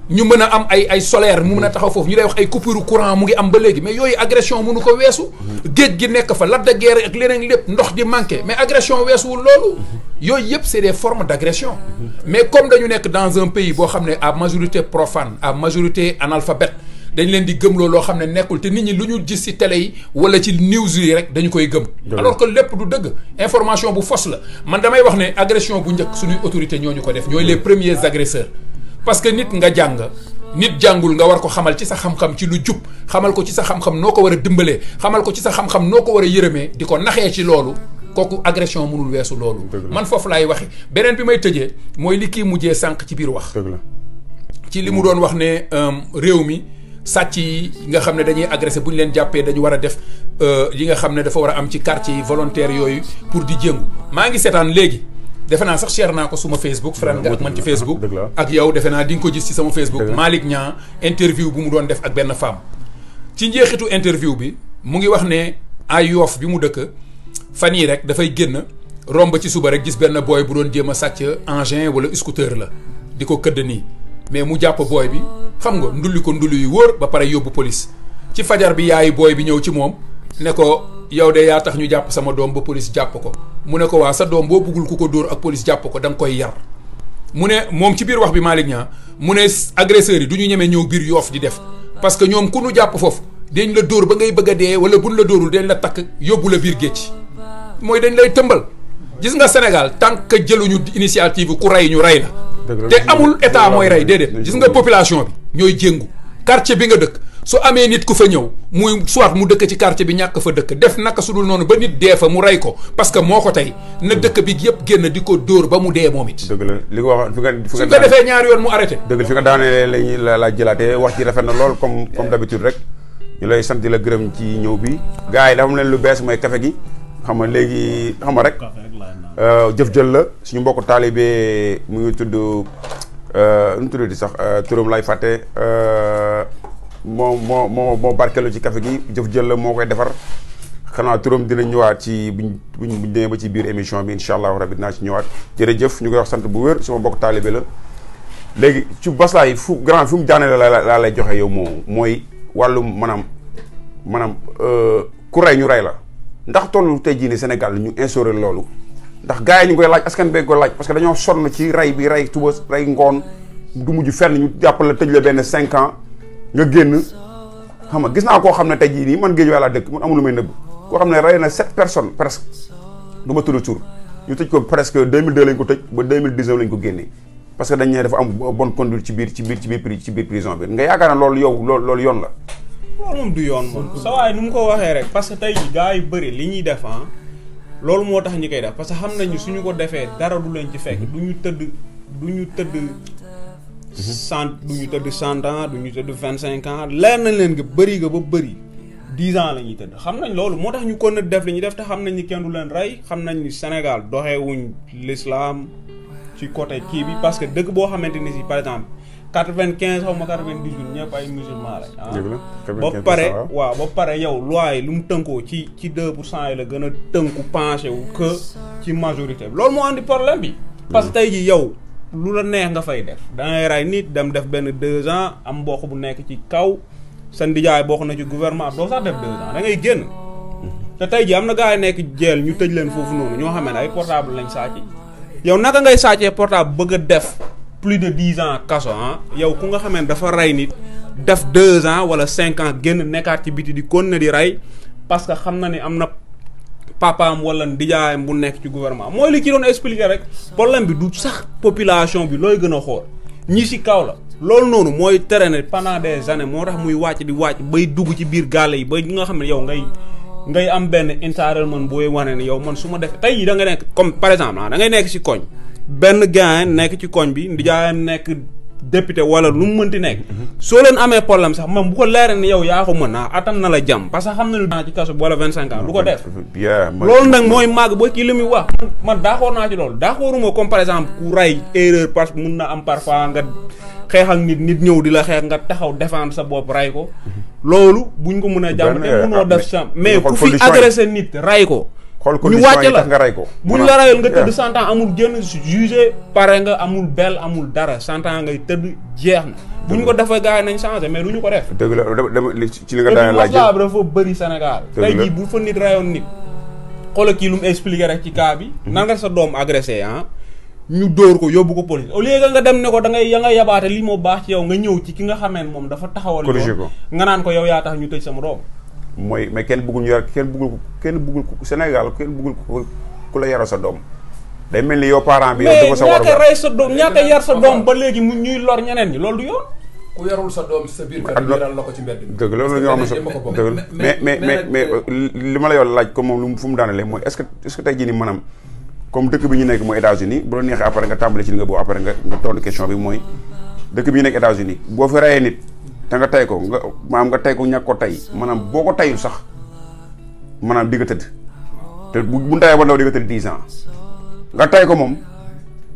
ñu mën a am ay solaire mu mën a taxaw foofu ñu lay wax ay coupure courant mu ngi am ba léegi mais yooyu agression mënu ko weesu. géej gi nekk fa Lac de Guiers ak leneen lépp ndox di manqué mais agression weesuwul loolu. yooyu yëpp c'est des formes d'agression. mais comme dañu nekk dans un pays boo xam ne à majorité profane à majorité analphabète dañ leen di gëm loo xam ne nekkul te nit ñi lu ñu gis ci télé yi wala ci news yi rek dañu koy gëm. alors que lépp du dëgg information bu fausse la man damay wax ne agression bu njëkk suñuy autorité ñoo ñu ko def ñooy les premiers agresseurs. parce que nit nga jàng nit jàngul nga war ko xamal ci sa xam-xam ci lu jub xamal ko ci sa xam-xam noo ko war a dimbalee xamal ko ci sa xam-xam noo ko war a yërëmee di ko naxee ci loolu kooku agression mënul weesu loolu. man foofu laay waxe beneen bi may tëjee mooy li kii mujjee sànq ci biir wax. ci li mu doon wax ne réew mi sàcc yi nga xam ne dañuy agressé bu ñu leen jàppee dañu war a def yi nga xam ne dafa war a am ci quartier yi volontaire yooyu pour di jéngu maa ngi seetaan léegi. defe naa sax share naa ko suma Facebook friend nga ak man ci Facebook ak yow defe naa di nga ko gis ci sama Facebook Malick Niang interview bu mu doon def ak benn femme ci njeexitu interview bi mu ngi wax ne ay Yoff bi mu dëkk fan yii rek dafay génn romb ci suba rek gis benn booy bu doon jéem a sàcc engin wala scooter la di ko këdd nii mais mu jàpp booy bi xam nga ndulli ko ndulli yu wóor ba pare yóbbu police ci fajar bi yaayi booy bi ñëw ci moom ne ko yow de yaa tax ñu jàpp sama doom ba police jàpp ko mu ne ko waa sa doom boo bëggul ku ko dóor ak police jàpp ko da nga koy yar mu ne moom ci biir wax bi Malick Niang mu ne agresseurs yi du ñu ñemee ñëw biir Yoff di def parce que ñoom ku nu jàpp foofu dañ la dóor ba ngay bëgg a dee wala buñ la dóorul dañ la takk yóbbu la biir géej mooy dañ lay tëmbal gis nga Sénégal tant que jëluñu initiative ku rey ñu rey la te amul état mooy rey déedéet gis nga population bi ñooy jéngu quartier bi nga dëkk su amee nit ku fa ñëw muy soit mu dëkk ci quartier bi ñàkk fa dëkk def naka su dul noonu ba nit dee fa mu rey ko parce que moo ko tey na dëkk bi yëpp génn di ko dóor ba mu dee moom it. dëgg la li nga wax fi su ko defee ñaari yoon mu arrêté. dëgg la fi nga daanee lañuy la jëlaatee wax ci rafet na lool comme d'habitude rek ñu lay sant di la gërëm ci ñëw bi gars yi dafa am leen lu bees mooy café gi xam nga léegi xam nga rek jëf jël la suñu mbokku taalibe mu ngi tudd nu mu tuddati sax turam lay fàtte moo barkeelu ci café gi jëf jël la moo koy defar xanaa turam dina ñëwaat ci buñ demee ba ci biir émission bi incha allahu rabi dinaa ci ñëwaat jërëjëf ñu koy wax sant bu wér sama mbokk taalibe la léegi ci baslaay fu grand fi mu jaanale laa lay joxe yow mooy wàllum maanaam ku rey ñu rey la ndax tollu tey jii ne Sénégal ñu instauré loolu ndax gars yi ñu koy laaj askan bee ko laaj parce que dañoo sonn ci rey bi rey tuba rey ngoon du mujj fenn ñu jàpp la tëj la benn 5 ans nga génn xam nga gis naa koo xam ne tey jii nii man géej wàlla dëkk man amul lu may nëbb koo xam ne rey na 7 personnes presque du ma tudd tur ñu tëj ko presque 2002 lañ ko tëj ba 2019 lañ ko génnee parce que dañ ne dafa am bonne conduite ci biir prison bi nga yaakaar ne loolu loolu yoon la. loolu moom du yoon moom sa waay nu mu ko waxee rek parce que tey gars yu bëri li ñuy def loolu moo tax ñi koy def parce que xam nañu suñu ko defee dara du leen ci fekk du ñu tëdd 100 ans du ñu tëdd 25 ans leer nañ leen nga bëri ga ba bëri 10 ans la ñuy tëdd xam nañ loolu moo tax ñu kon def li ñuy def te xam nañ ni kenn du leen rey xam nañ ni Sénégal doxewuñ l'islam ci côté kii bi parce que dëkk boo xamante ni si par exemple 95 xaw ma 98 ñëpp ay musulman lañ ba pare yow loi yi lu mu tënkoo ci 2% yi la gën a tënku penché wu que ci majorité bi loolu moo andi problème bi parce que tey ji yow lu la neex nga fay def dangay rey nit dem def benn 2 ans am mbokk bu nekk ci kaw sa ndijaay bokk na ci gouvernement doo sax def 2 ans da ngay génn te tey ji am na gars yi nekk jeel ñu tëj leen foofu noonu ñoo xam ne ay portable lañ sàcc yow naka ngay sàccee portable bëgg a def plus de 10 ans kaso yow ku nga xamee ne dafa rey nit def 2 ans wala 5 ans génn nekkaat ci biti di continuer di rey parce que xam na ni am na papaam wala ndijaayam bu nekk ci gouvernement mooy li ci doon expliquer rek problème bi du sax population bi looy gën a xool ñi ci kaw la loolu noonu mooy tere ne pendant des années moo tax muy wàcc di wàcc bay dugg ci biir gaale yi ba ñi nga xam ne yow ngay am benn entitlement booy wane ne yow man su ma def tey yi da nga nekk comme par exemple da ngay nekk ci koñ benn gars nekk ci koñ bi ndijaayam nekk député wala lu mu mënti nekk soo leen amee problème sax man bu ko leeree ne yow yaa ko mën attan na la jàmm parce que xam na lu naa ci kaso wala 25 ans du ko def loolu nag mooy màgg ba kii li muy wax man d'accord naa ci loolu d'accorduma comme par exemple ku rey erreur parce que mun na am parfois nga xeex ak nit ñëw di la xeex nga taxaw défendre sa bopp rey ko loolu buñ ko mën a jàmm te mënoo def sam mais ku fi agressé nit rey ko ñu wàcce la nga rey ko buñ la rayal nga tëdd 100 ans amul génn jugé pare nga amul bel amul dara 100 ans ngay tëdd jeex na bu ñu ko defee gars yi nañ changé mais du ñu ko def dëgg la ci li nga daan laaj dafa bëri Sénégal tey jii bu fa nit rayoon nit xoolal kii lu mu expliqué rek ci cas bi nan nga sa doom agressé ñu dóor ko yóbbu ko police au lieu que nga dem ne ko da ngay yabaate lii moo baax ci yow nga ñëw ci ki nga xamee moom dafa taxawal yoon nga naan ko yow yaa tax ñu tëj sama doom mooy mais kenn bëggul ñu yar kenn bëggul Sénégal kenn bëggul ku la yaral sa doom day mel ni yow parent bi yow dafa sa war ñaata rey sa doom ñaata yar sa doom ba léegi mu ñuy lor ñeneen ñi loolu du yoon ku yarul sa doom sa biir kër yaral la ko ci mbedd mi dëgg loolu ñoo am sa dëgg mais li ma la yow laaj comme moom lu fu mu daanalee mooy est-ce que tey jii ni maanaam comme dëkk bi ñu nekk mooy États-Unis bu la neexee après nga tàmbali ci li nga boobu après nga tontu question bi mooy dëkk bi ñu nekk États-Unis boo fi rayee nit te nga tey ko nga tey ko ñàkk ko tey maanaam boo ko teyul sax maanaam di nga tëdd te bu tayee ba ndaw di nga tëdd 10 ans nga tey ko moom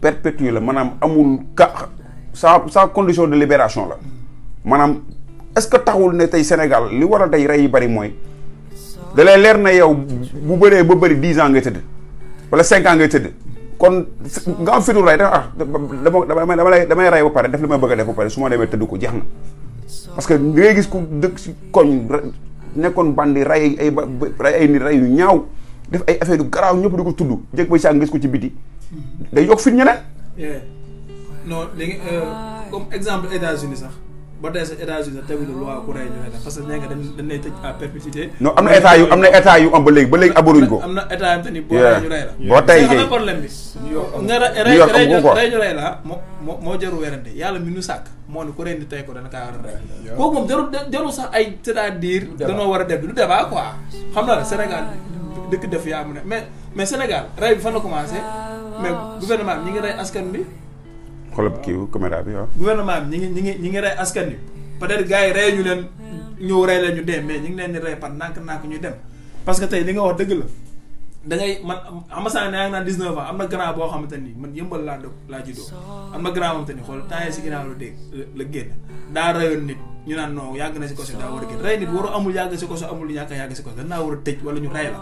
perpétué la maanaam amul sa condition de libération la maanaam est-ce que taxul ne tey Sénégal li war a tey rey yi bari mooy da lay leer na yow bu bëree ba bëri 10 ans ngay tëdd wala 5 ans ngay tëdd kon nga am fitu rey damay rey ba pare def li may bëgg a def ba pare su ma demee tëdd ko jeex na parce que da ngay gis ku dëkk si koñ nekkoon bandi rey ay nit rey yu ñaaw def ay affaire yu garaaw ñëpp di ko tudd jëkk ba saa gis ko ci biti day yokk fit ñeneen. non léegi comme exemple États-Unis sax ba tey sax États-Unis sax teguñu loi ku rey ñu ne parce que nee nga dañ lay tëj à perpétuité. non am na état yu am ba léegi abaruñ ko. am na état yam te ni boo rey ñu rey la. boo tey xam nga problème bi. rey ñu rey la moo jaru werante yàlla mi nu sàkk moo ne ku rey ni tey ko dana kaa war a rey. kooku moom jarul sax ay c'est-à-dire danoo war a def du débat quoi xam na la Sénégal dëkk def yaa mu ne mais Sénégal rey bi fan la commencé mais gouvernement bi ñi ngi rey askan bi. xoolal kii caméra bi waaw. gouvernement bi ñi ngi rey askan bi peut-être gars yi rey ñu leen ñëw rey leen ñu dem mais ñi ngi leen di rey par nànk ñu dem parce que tey li nga wax dëgg la da ngay man amasaan yaa ngi naan 19 ans am na grand boo xamante ni man yëmbal laa juddoo am na grand xamante ni xool temps si ginnaaw la génn daa reyoon nit ñu naan non yàgg na si koso daa war a génn rey nit waru amul yàgg si koso amul ñàkk a yàgg si koso danaa war a tëj wala ñu rey la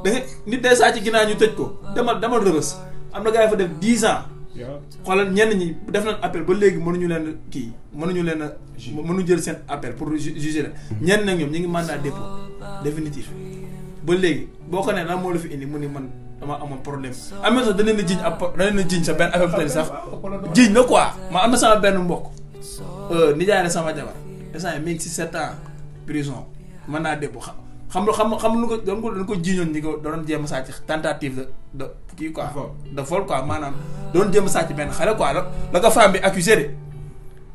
da nga nit day saa ci ginnaaw ñu tëj ko demal rëbës am na gars yi fa def 10 ans xoolal ñenn ñi def nañ appel ba léegi mënuñu leen a mënu jël seen appel pour juger la ñenn nag ñoom ñu ngi mandat dépôt définitif ba léegi boo ko nee lan moo la fi indi mu ni man dama amoon problème am na sax danañ la jiñ sa benn affaire bu tani sax jiñ na quoi ma am na sama benn mbokk nijaay la sama jabar instant mi ngi si 7 ans prison mën naa débbu xam lu ko doon ko jiiñoon ni ko doon jéem a sàcc tentative de kii quoi de vol quoi maanaam doon jéem a sàcc benn xale quoi la ko femme bi accusé de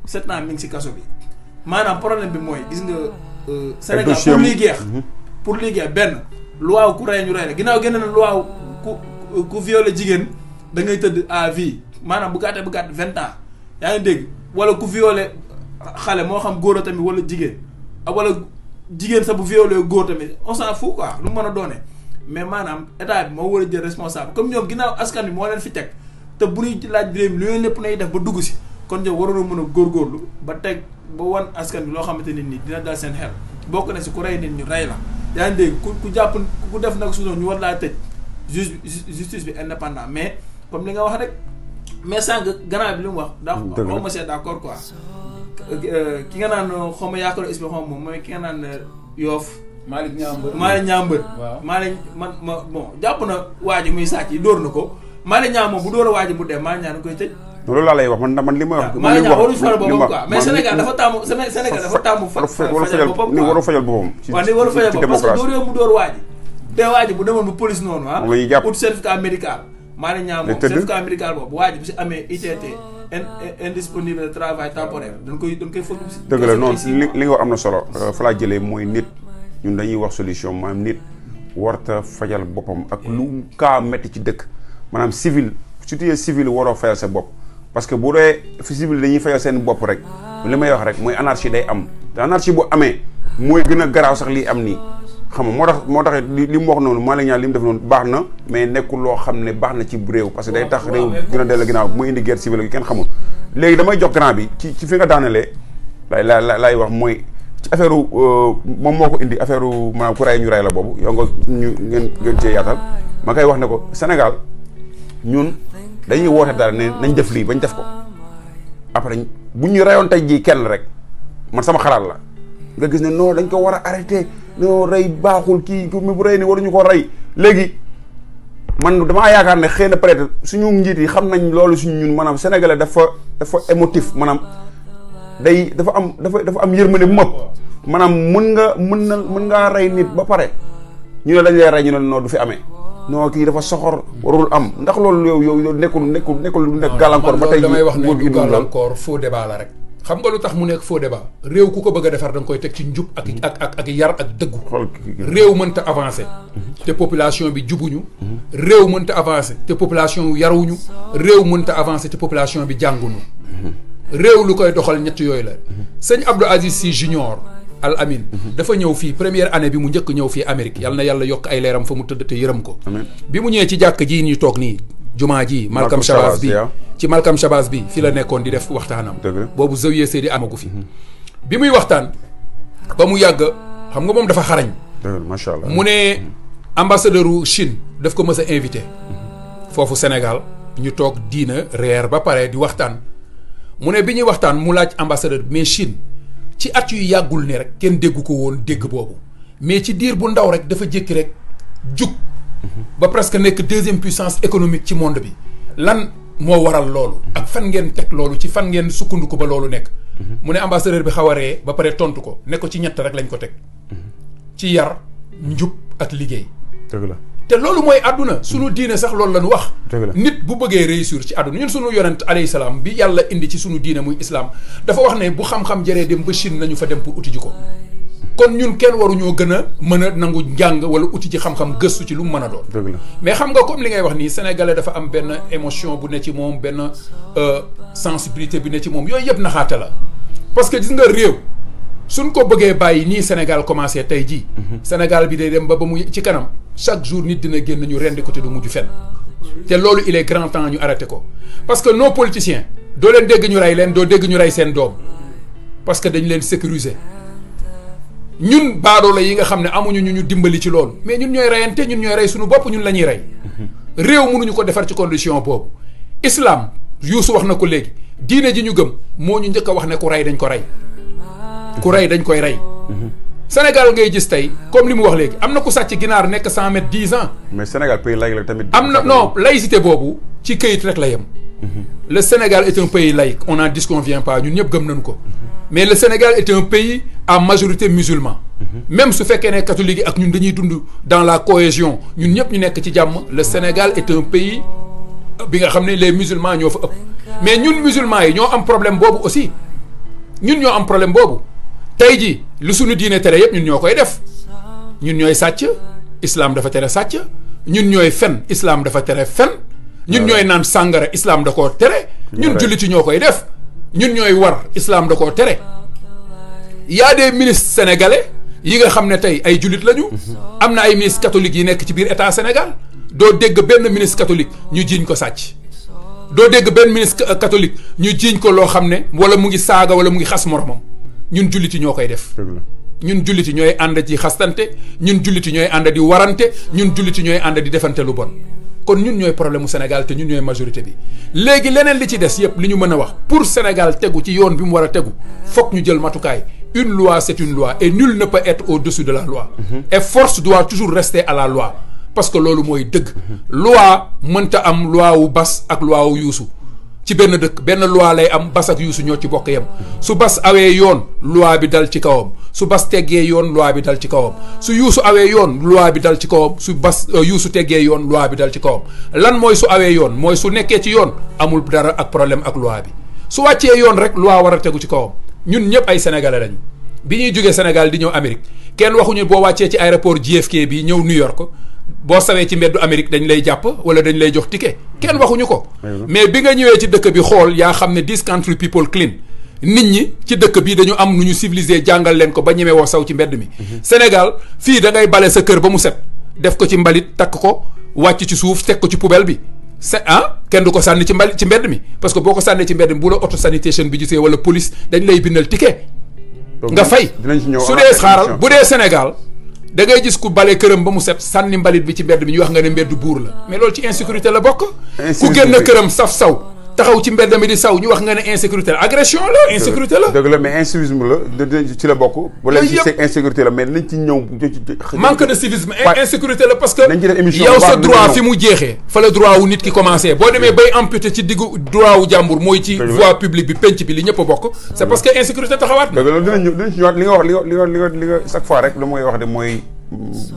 7 ans mi ngi si kaso bi maanaam problème bi mooy gis nga Sénégal pour lii geex benn loi ku rey ñu rey la ginnaaw génn na loi ku violé jigéen da ngay tëdd à vie maanaam bu gàtt 20 ans yaa ngi dégg wala ku violé xale moo xam góor a tamit wala jigéen wala jigéen sax bu violé góor tamit on s'en fout quoi lu mu mën a doonee mais maanaam état bi moo war a jël responsable comme ñoom ginnaaw askan bi moo leen fi teg te bu ñuy laaj réew mi lu leen lépp nay def ba dugg si kon ñoom waroon a mën a góorgóorlu ba teg ba wan askan bi loo xamante nit ñi dina dal seen xel bokk na si ku rey nit ñu rey la yaa ngi dégg ku jàpp ku def nag su ñu war laa tëj justice bi indépendant mais comme li nga wax rek mais sànq gannaaw bi li mu wax daa xaw ma see d'accord quoi ki nga naan xaw ma yaakaar expliqué xaw ma moom mooy ki nga naan Yoff Malick Niambër Malick man bon jàpp na waa ji muy sàcc yi dóor na ko Malick Niambër moom bu dóor a waa ji bu dee Malick Niambër koy tëj loolu laa lay wax man li ma wax Malick Niambër warul fajal boppam quoi mais Sénégal dafa taamu fajal boppam ni waru fajal boppam waaw ni waru fajal boppam parce que dóor yow mu dóor waa ji te waa ji bu demoon bu police noonu ut certificat médical Malick Niambër moom certificat médical boobu waa ji bu si amee ITT indisponible de travail temporaire dañ koy foofu si dëgg la noonu li nga wax am na solo fa laa jëlee mooy nit ñun dañuy wax solution maanaam nit warta fajal boppam ak lu kaa métti ci dëkk maanaam civil surtout civil waroo fayal sa bopp parce que bu dee fi civil dañuy fayal seen bopp rek li may wax rek mooy anarchie day am te anarchie bu amee mooy gën a garaaw sax lii am nii xam nga moo tax li mu wax noonu Malick Niambër li mu def noonu baax na mais nekkul loo xam ne baax na ci réew parce que day tax réew gën a dellu ginnaaw mooy indi guerre civile gi kenn xamul léegi damay jox grand bi ci fi nga daanelee lay wax mooy ci affaire moom moo ko indi affaire maanaam ku rey ñu rey la boobu yow nga ngeen cee yaatal ma koy wax ne ko Sénégal ñun dañuy woote dara ne nañ def lii bañ def ko après bu ñu reyoon tey jii kenn rek man sama xalaat la nga gis ne non dañ ko war a arrêté non rey baaxul kii mi bu rey ni waruñu ko rey léegi man damaa yaakaar ne xëy na peut-être suñu njiit yi xam nañ loolu suñu ñun maanaam sénégalais dafa émotif maanaam dafa am yërmande bu mag maanaam mën ngaa rey nit ba pare ñu ne dañ lay rey ñu ne non du fi amee non kii dafa soxor warul am ndax loolu yow nekkul lu nekk gàllankoor ba tey damay wax ne du gàllankoor faux débat la rek xam nga lu tax mu nekk faux débat réew ku ko bëgg a defar da nga koy teg ci njub ak yar ak dëggu réew mënta avancer te population bi jubuñu réew mënta avancer te population yaruñu réew mënta avancer te population bi jànguñu réew lu koy doxal ñett yooyu la sëñ Abdou Aziz Sy Junior Al Amin dafa ñëw fii première année bi mu njëkk ñëw fii Amérique yal na yàlla yokk ay leeram fa mu tëdd te yërëm ko bi mu ñëwee ci jàkk ji ñu toog nii jumaa ji Malcolm Shabazz bi ci Malcolm Shabazz bi fi la nekkoon di def waxtaanam boobu Zawiya Seydi amagu fi bi muy waxtaan ba mu yàgg xam nga moom dafa xarañ macha allah mu ne ambassadeur u Chine daf ko mës a invité foofu Sénégal ñu toog diina reer ba pare di waxtaan mu ne bi ñuy waxtaan mu laaj ambassadeur mais Chine ci at yu yàggul ne rek kenn déggu ko woon dégg boobu mais ci diir bu ndaw rek dafa jékki rek jug ba presque nekk 2e puissance économique ci monde bi lan moo waral loolu ak fan ngeen teg loolu ci fan ngeen sukkandiku ba loolu nekk mu ne ambassadeur bi xaw a ree ba pare tontu ko ne ko ci ñett rek lañ ko teg ci yar njub ak liggéey dëgg la te loolu mooy àdduna sunu diine sax loolu la ñu wax nit bu bëggee réussir ci àdduna ñun sunu yonent alayhi salaam bi yàlla indi ci sunu diine muy islam dafa wax ne bu xam-xam jëree dem ba Chine nañu fa dem pour uti ji ko kon ñun kenn waruñoo gën a mën a nangu njàng wala uti ci xam-xam gëstu ci lu mu mën a doon mais xam nga comme li ngay wax nii sénégalais dafa am benn émotion bu ne ci moom benn sensibilité bi ne ci moom yooyu yëpp naxaate la parce que gis nga réew suñ ko bëggee bàyyi nii Sénégal commencé tey jii Sénégal bi day dem ba mu ci kanam chaque jour nit dina génn ñu rendi ko te du mujj fenn te loolu il est grand temps ñu arrêté ko parce que nos politiciens doo leen dégg ñu rey leen doo dégg ñu rey seen doom parce que dañ leen sécuriser ñun baadoola yi nga xam ne amuñu ñu dimbali ci loolu mais ñun ñooy reyante ñun ñooy rey suñu bopp ñun la ñuy rey réew mënuñu ko defar ci condition boobu islam Youssou wax na ko léegi diine ji ñu gëm moo ñu njëkk a wax ne ku rey dañ ko rey ku rey dañ koy rey Sénégal ngay gis tey comme li mu wax léegi am na ku sàcc ginaar nekk 100 mètres 10 ans mais Sénégal pays laïque la tamit am na non laïcité boobu ci këyit rek la yem le Sénégal est un pays laïque on n'en disconvient pas ñun ñëpp gëm nañu ko mais le Sénégal est un pays en majorité musulman. Même su fekkee ne catholique yi ak ñun dañuy dund dans la cohésion ñun ñëpp ñu nekk ci jàmm le Sénégal est un pays bi nga xam ne les musulmans ñoo fa ëpp mais ñun musulmans yi ñoo am problème boobu aussi ñun ñoo am problème boobu tey ji lu suñu diine tere yëpp ñun ñoo koy def ñun ñooy sàcc islam dafa tere sàcc ñun ñooy fen islam dafa tere fen ñun ñooy naan sàngara islam da koo tere ñun julliti ñoo koy def ñun ñooy war islam da koo tere y a des ministres sénégalais yi nga xam ne tey ay jullit lañu am na ay ministres catholiques yi nekk ci biir état Sénégal doo dégg benn ministre catholique ñu jiiñ ko sàcc doo dégg benn ministre catholique ñu jiiñ ko loo xam ne wala mu ngi saaga wala mu ngi xas moromam ñun julliti ñoo koy def ñun julliti ñooy ànd ci xastante ñun julliti ñooy ànd di warante ñun julliti ñooy ànd di defante lu bon kon ñun ñooy problème mu Sénégal te ñun ñooy majorité bi léegi leneen li ci des yëpp li ñu mën a wax pour Sénégal tegu ci yoon bi mu war a tegu foog ñu jël matukaay une loi c'est une loi et nul ne peut être au-dessus de la loi et force doit toujours rester à la loi parce que loolu mooy dëgg loi mënta am loi wu Bas ak loi wu Youssou ci benn dëkk benn loi lay am Bas ak Youssou ñoo ci bokk yem su Bas awee yoon loi bi dal ci kawam su Bas teggee yoon loi bi dal ci kawam su Youssou awee yoon loi bi dal ci kawam su Bas Youssou teggee yoon loi bi dal ci kawam lan mooy su awee yoon mooy su nekkee ci yoon amul dara ak problème ak loi bi su wàccee yoon rek loi war a tegu ci kawam ñun ñëpp ay sénégalais lañu bi ñuy jógee Sénégal di ñëw Amérique kenn waxuñu boo wàccee ci aéroport JFK bi ñëw New York boo sawee ci mbeddu Amérique dañ lay jàpp wala dañ lay jox ticket kenn waxuñu ko mais bi nga ñëwee ci dëkk bi xool yaa xam ne this country people clean nit ñi ci dëkk bi dañu am nu ñu civilisé jàngal leen ko ba ñemee woo saw ci mbedd mi Sénégal fii da ngay bale sa kër ba mu set def ko ci mbalit takk ko wàcc ci suuf teg ko ci poubelle bi kenn du ko sànni ci mbalit ci mbedd mi parce que boo ko sànnee ci mbedd mi bu la auto sanitation bi gisee wala police dañ lay bindal ticket nga fay su dee xaaral bu dee Sénégal da ngay gis ku bale këram ba mu set sànni mbalit bi ci mbedd mi ñu wax nga ne mbedd buur la mais loolu ci insécurité la bokk ku génn këram saf saw taxaw ci mbedd mi di saw ñu wax nga ne insécurité la agression la insécurité la dëgg la mais incivisme la ci la bokk bu leen ci insécurité la mais nañ ci ñëw manque de civisme insécurité la parce que yow sa droit fi mu jeexee fa la droit wu nit ki commencé boo demee bay amputé ci diggu droit wu jàmbur mooy ci voie publique bi penc bi li ñëpp a bokk c'est parce que insécurité taxawaat dëgg la dinañ ci ñëwaat li nga wax li nga chaque fois rek lu may wax de mooy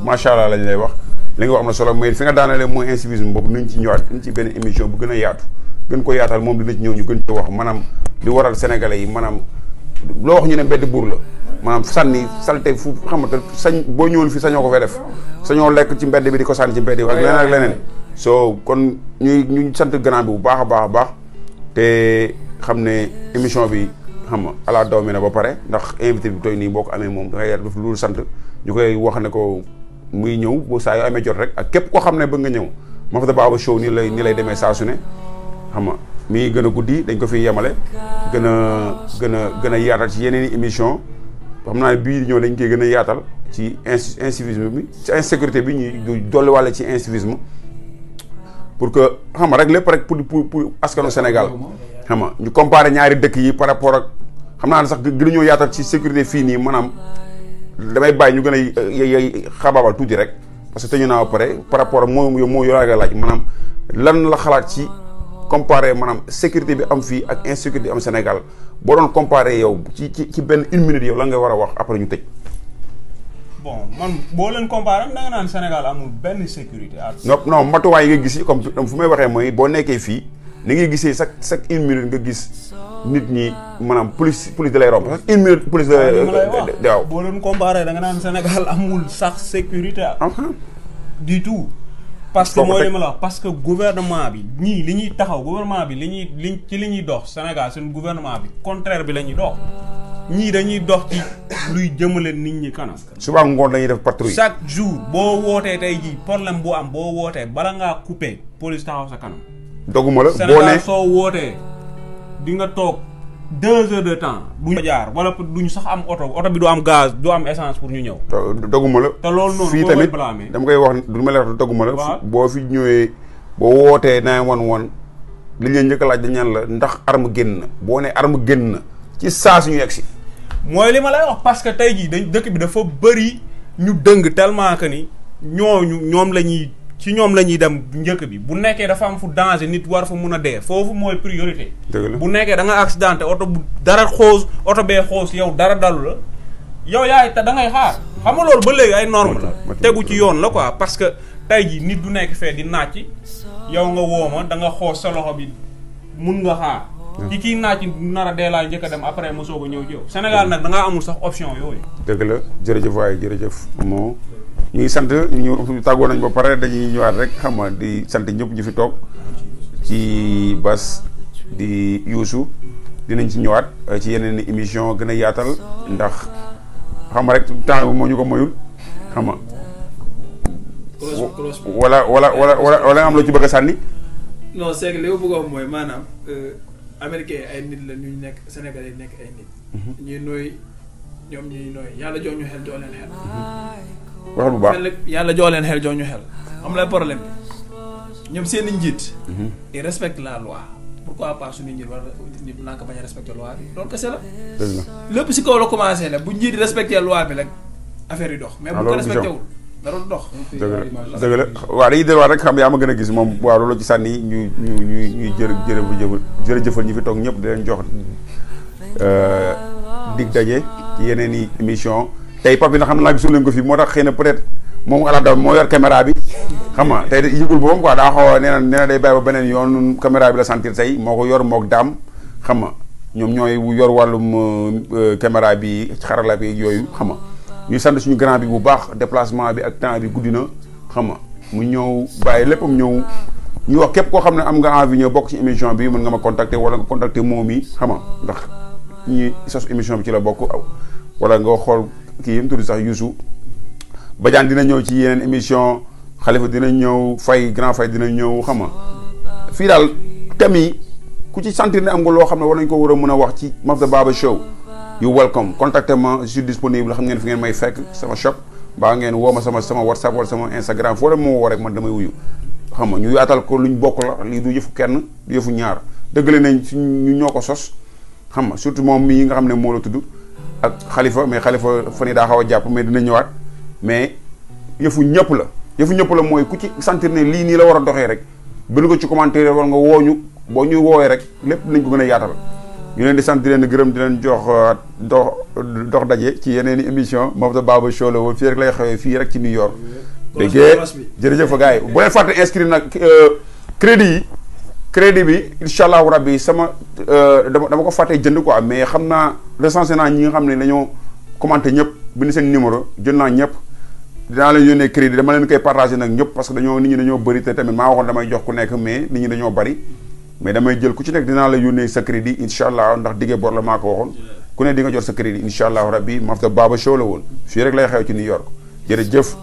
macha allah lañ lay wax li nga wax am na solo mooy fi nga daanalee mooy incivisme boobu nañ ci ñëwaat nañ ci benn émission bu gën a yaatu gën ko yaatal moom dina ci ñëw ñu gën ci wax maanaam li waral sénégalais yi maanaam loo wax ñu ne mbedd buur la maanaam sànni salte fu xamante sañ boo ñëwoon fi sañoo ko fee def sañoo lekk ci mbedd bi di ko sànni ci mbedd bi ak leneen ak leneen soo kon ñu sant grand bi bu baax a baax a baax te xam ne émission bi xam nga ala daw mi na ba pare ndax invité bi tooy nii boo ko amee moom da ngay def loolu sant ñu koy wax ne ko muy ñëw boo saa yoo amee jot rek ak képp koo xam ne bëgg nga ñëw Mafda Baba Show nii lay demee saa su ne xam nga mi ngi gën a guddi dañ ko fi yemale gën a yaatal ci yeneen i émission xam naa ne bii ñëw dañ koy gën a yaatal ci incivisme bi ci insécurité bi ñuy dolli wàlle ci incivisme pour que xam nga rek lépp rek pour askanu Sénégal xam nga ñu comparer ñaari dëkk yi par rapport ak xam naa ne sax gën a ñëw yaatal ci sécurité fii nii maanaam damay bàyyi ñu gën a xabaabal tuuti rek parce que te ñu naa ba pare par rapport ak moo yor nga laaj maanaam lan la xalaat ci comparé maanaam sécurité bi am fii ak insécurité am Sénégal boo doon comparé yow ci benn une minute yow lan nga war a wax après ñu tëj. bon man boo leen comparé da nga naan Sénégal amul benn sécurité. non matuwaay yi nga gis comme fu may waxee mooy boo nekkee fii ni ngay gisee chaque une minute nga gis nit ñi maanaam police da lay romb chaque une minute police de waaw. boo leen comparé da nga naan Sénégal amul sax sécurité. du tout. parce que mooy li ma la wax parce que gouvernement bi ñii li ñuy taxaw gouvernement bi li ñuy dox Sénégal seen gouvernement bi contraire bi la ñuy dox ñii dañuy dox ci luy jëmale nit ñi kanam. suba ngoon dañuy def patrouille. chaque jour boo wootee tey jii problème bu am boo wootee bala ngaa coupé police taxaw sa kanam. doguma la boo Sénégal soo wootee di nga toog 2 heures de temps duñu jaar wala duñu sax am oto bi du am gaz du am essence pour ñu ñëw. doguma la. te loolu noonu fii tamit dama koy wax du ma la wax doguma la. boo fi ñëwee boo wootee 911 li ñu njëkk a laaj dañ ñaan la ndax arme génn na boo nee arme génn na ci saa suñu yegg si. mooy li ma lay wax parce que tey jii dëkk bi dafa bëri ñu dëng tellement que ni ñoom la ñuy dem njëkk bi bu nekkee dafa am fu danger nit war fa mun a dee foofu mooy priorité. bu nekkee da nga accidenté oto bu dara xoos oto bee xoos yow dara dalu la yow yaay te da ngay xaar xam nga loolu ba léegi ay norme la tegu ci yoon la quoi parce que tey jii nit du nekk fee di nàcc yow nga wooma da nga xoos sa loxo bi mun nga xaar ci kii nàcc nar a dee laa njëkk a dem après ma soog a ñëw ci yow Sénégal nag da ngaa amul sax option yooyu dëgg la jërëjëf waaye jërëjëf moo ñu ngi sant ñu tàggoo nañ ba pare dañuy ñëwaat rek xam nga di sant ñëpp ñu fi toog ci Bass di Youssou dinañ ci ñëwaat ci yeneen émission gën a yaatal ndax xam nga rek temps bi moo ñu ko moyul xam nga wala am la ci bëgg a sànni. non c'est que li ma bëgg a wax mooy maanaam américain ay nit la ñu nekk Sénégalais yi nekk ay nit. ñuy nooy ñoom ñuy nooy yàlla jox ñu xel jox leen xel. waxal bu baax yàlla jox leen xel jox ñu xel. am lay problème bi ñoom seen i njiit. ils respectent la loi. pourquoi pas suñu njiit war nit naa ko bañ a respecté loi bi loolu kese la. dëgg la lépp si kaw la commencé la bu njiit respecté loi bi rek affaire yi dox. mais bu ko respecté wul dara du dox. dëgg la waaw dañuy delluwaat rek xam yaa ma gën a gis moom waaw loolu ci sànni ñuy jërëjëfal ñi fi toog ñëpp di leen jox dig daje ci yeneen i émission tey Pape bi na xam naa gisul leen ko fii moo tax xëy na peut-être moom ala daw moo yor caméra bi xam nga tey yëgul boppam quoi daa xaw a nee na day bàyyi ba beneen yoon caméra bi la sentir tey moo ko yor mook daam xam nga ñoom ñooy yor wàllum caméra bi xarala bi yooyu xam nga ñuy sant suñu grand bi bu baax déplacement bi ak temps bi guddi na xam nga mu ñëw bàyyi léppam ñëw ñu wax képp koo xam ne am nga envie ñëw bokk ci émission bi mën nga ma contacter wala nga contacter moom yi xam nga ndax ñi sos émission bi ci la bokk wala nga xool kii yëm tuddi sax Youssou Badiane dina ñëw ci yeneen émission Khalifa dina ñëw Faye grand Faye dina ñëw xam nga fii daal thème yi ku ci sentir ne am nga loo xam ne war nañ ko war a mën a wax ci Mafda Baba Show you welcome contactez-moi je suis disponible xam ngeen fi ngeen may fekk sama shop mbaa ngeen woo ma sama WhatsApp wala sama Instagram foo dem moo woo rek man damay wuyu xam nga ñu yaatal ko luñ bokk la lii du yëfu kenn du yëfu ñaar dëggale nañ ñu ñoo ko sos xam nga surtout moom mii nga xam ne moo la tudd ak Khalifa mais Khalifa fan yi daa xaw a jàpp mais dina ñëwaat mais yëfu ñëpp la mooy ku ci sentir ne lii nii la war a doxee rek bind ko ci commentaire wala nga wooñu boo ñuy woowee rek lépp nañ ko gën a yaatal ñu leen di sant di leen gërëm di leen jox dox daje ci yeneen i émission Mafda Baba Show la woon fii rek lay xewee fii rek ci New York déggee jërëjëf gars yi bu leen fàtte inscrire nag crédit bi incha allahu rabbi sama dama ko fàttee jënd quoi mais xam naa recensé naa ñi nga xam ne dañoo commenté ñëpp bind seen numéro jël naa ñëpp dinaa leen yónnee crédit dama leen koy partagé nag ñëpp parce que nit ñi dañoo bëri te tamit maa waxoon damay jox ku nekk mais nit ñi dañoo bëri mais damay jël ku ci nekk dinaa la yónnee sa crédit incha allah ndax diggee bor la maa ko waxoon ku ne di nga jot sa crédit incha allahu rabbi Mafda Baba Show la woon fii rek lay xew ci New York jërëjëf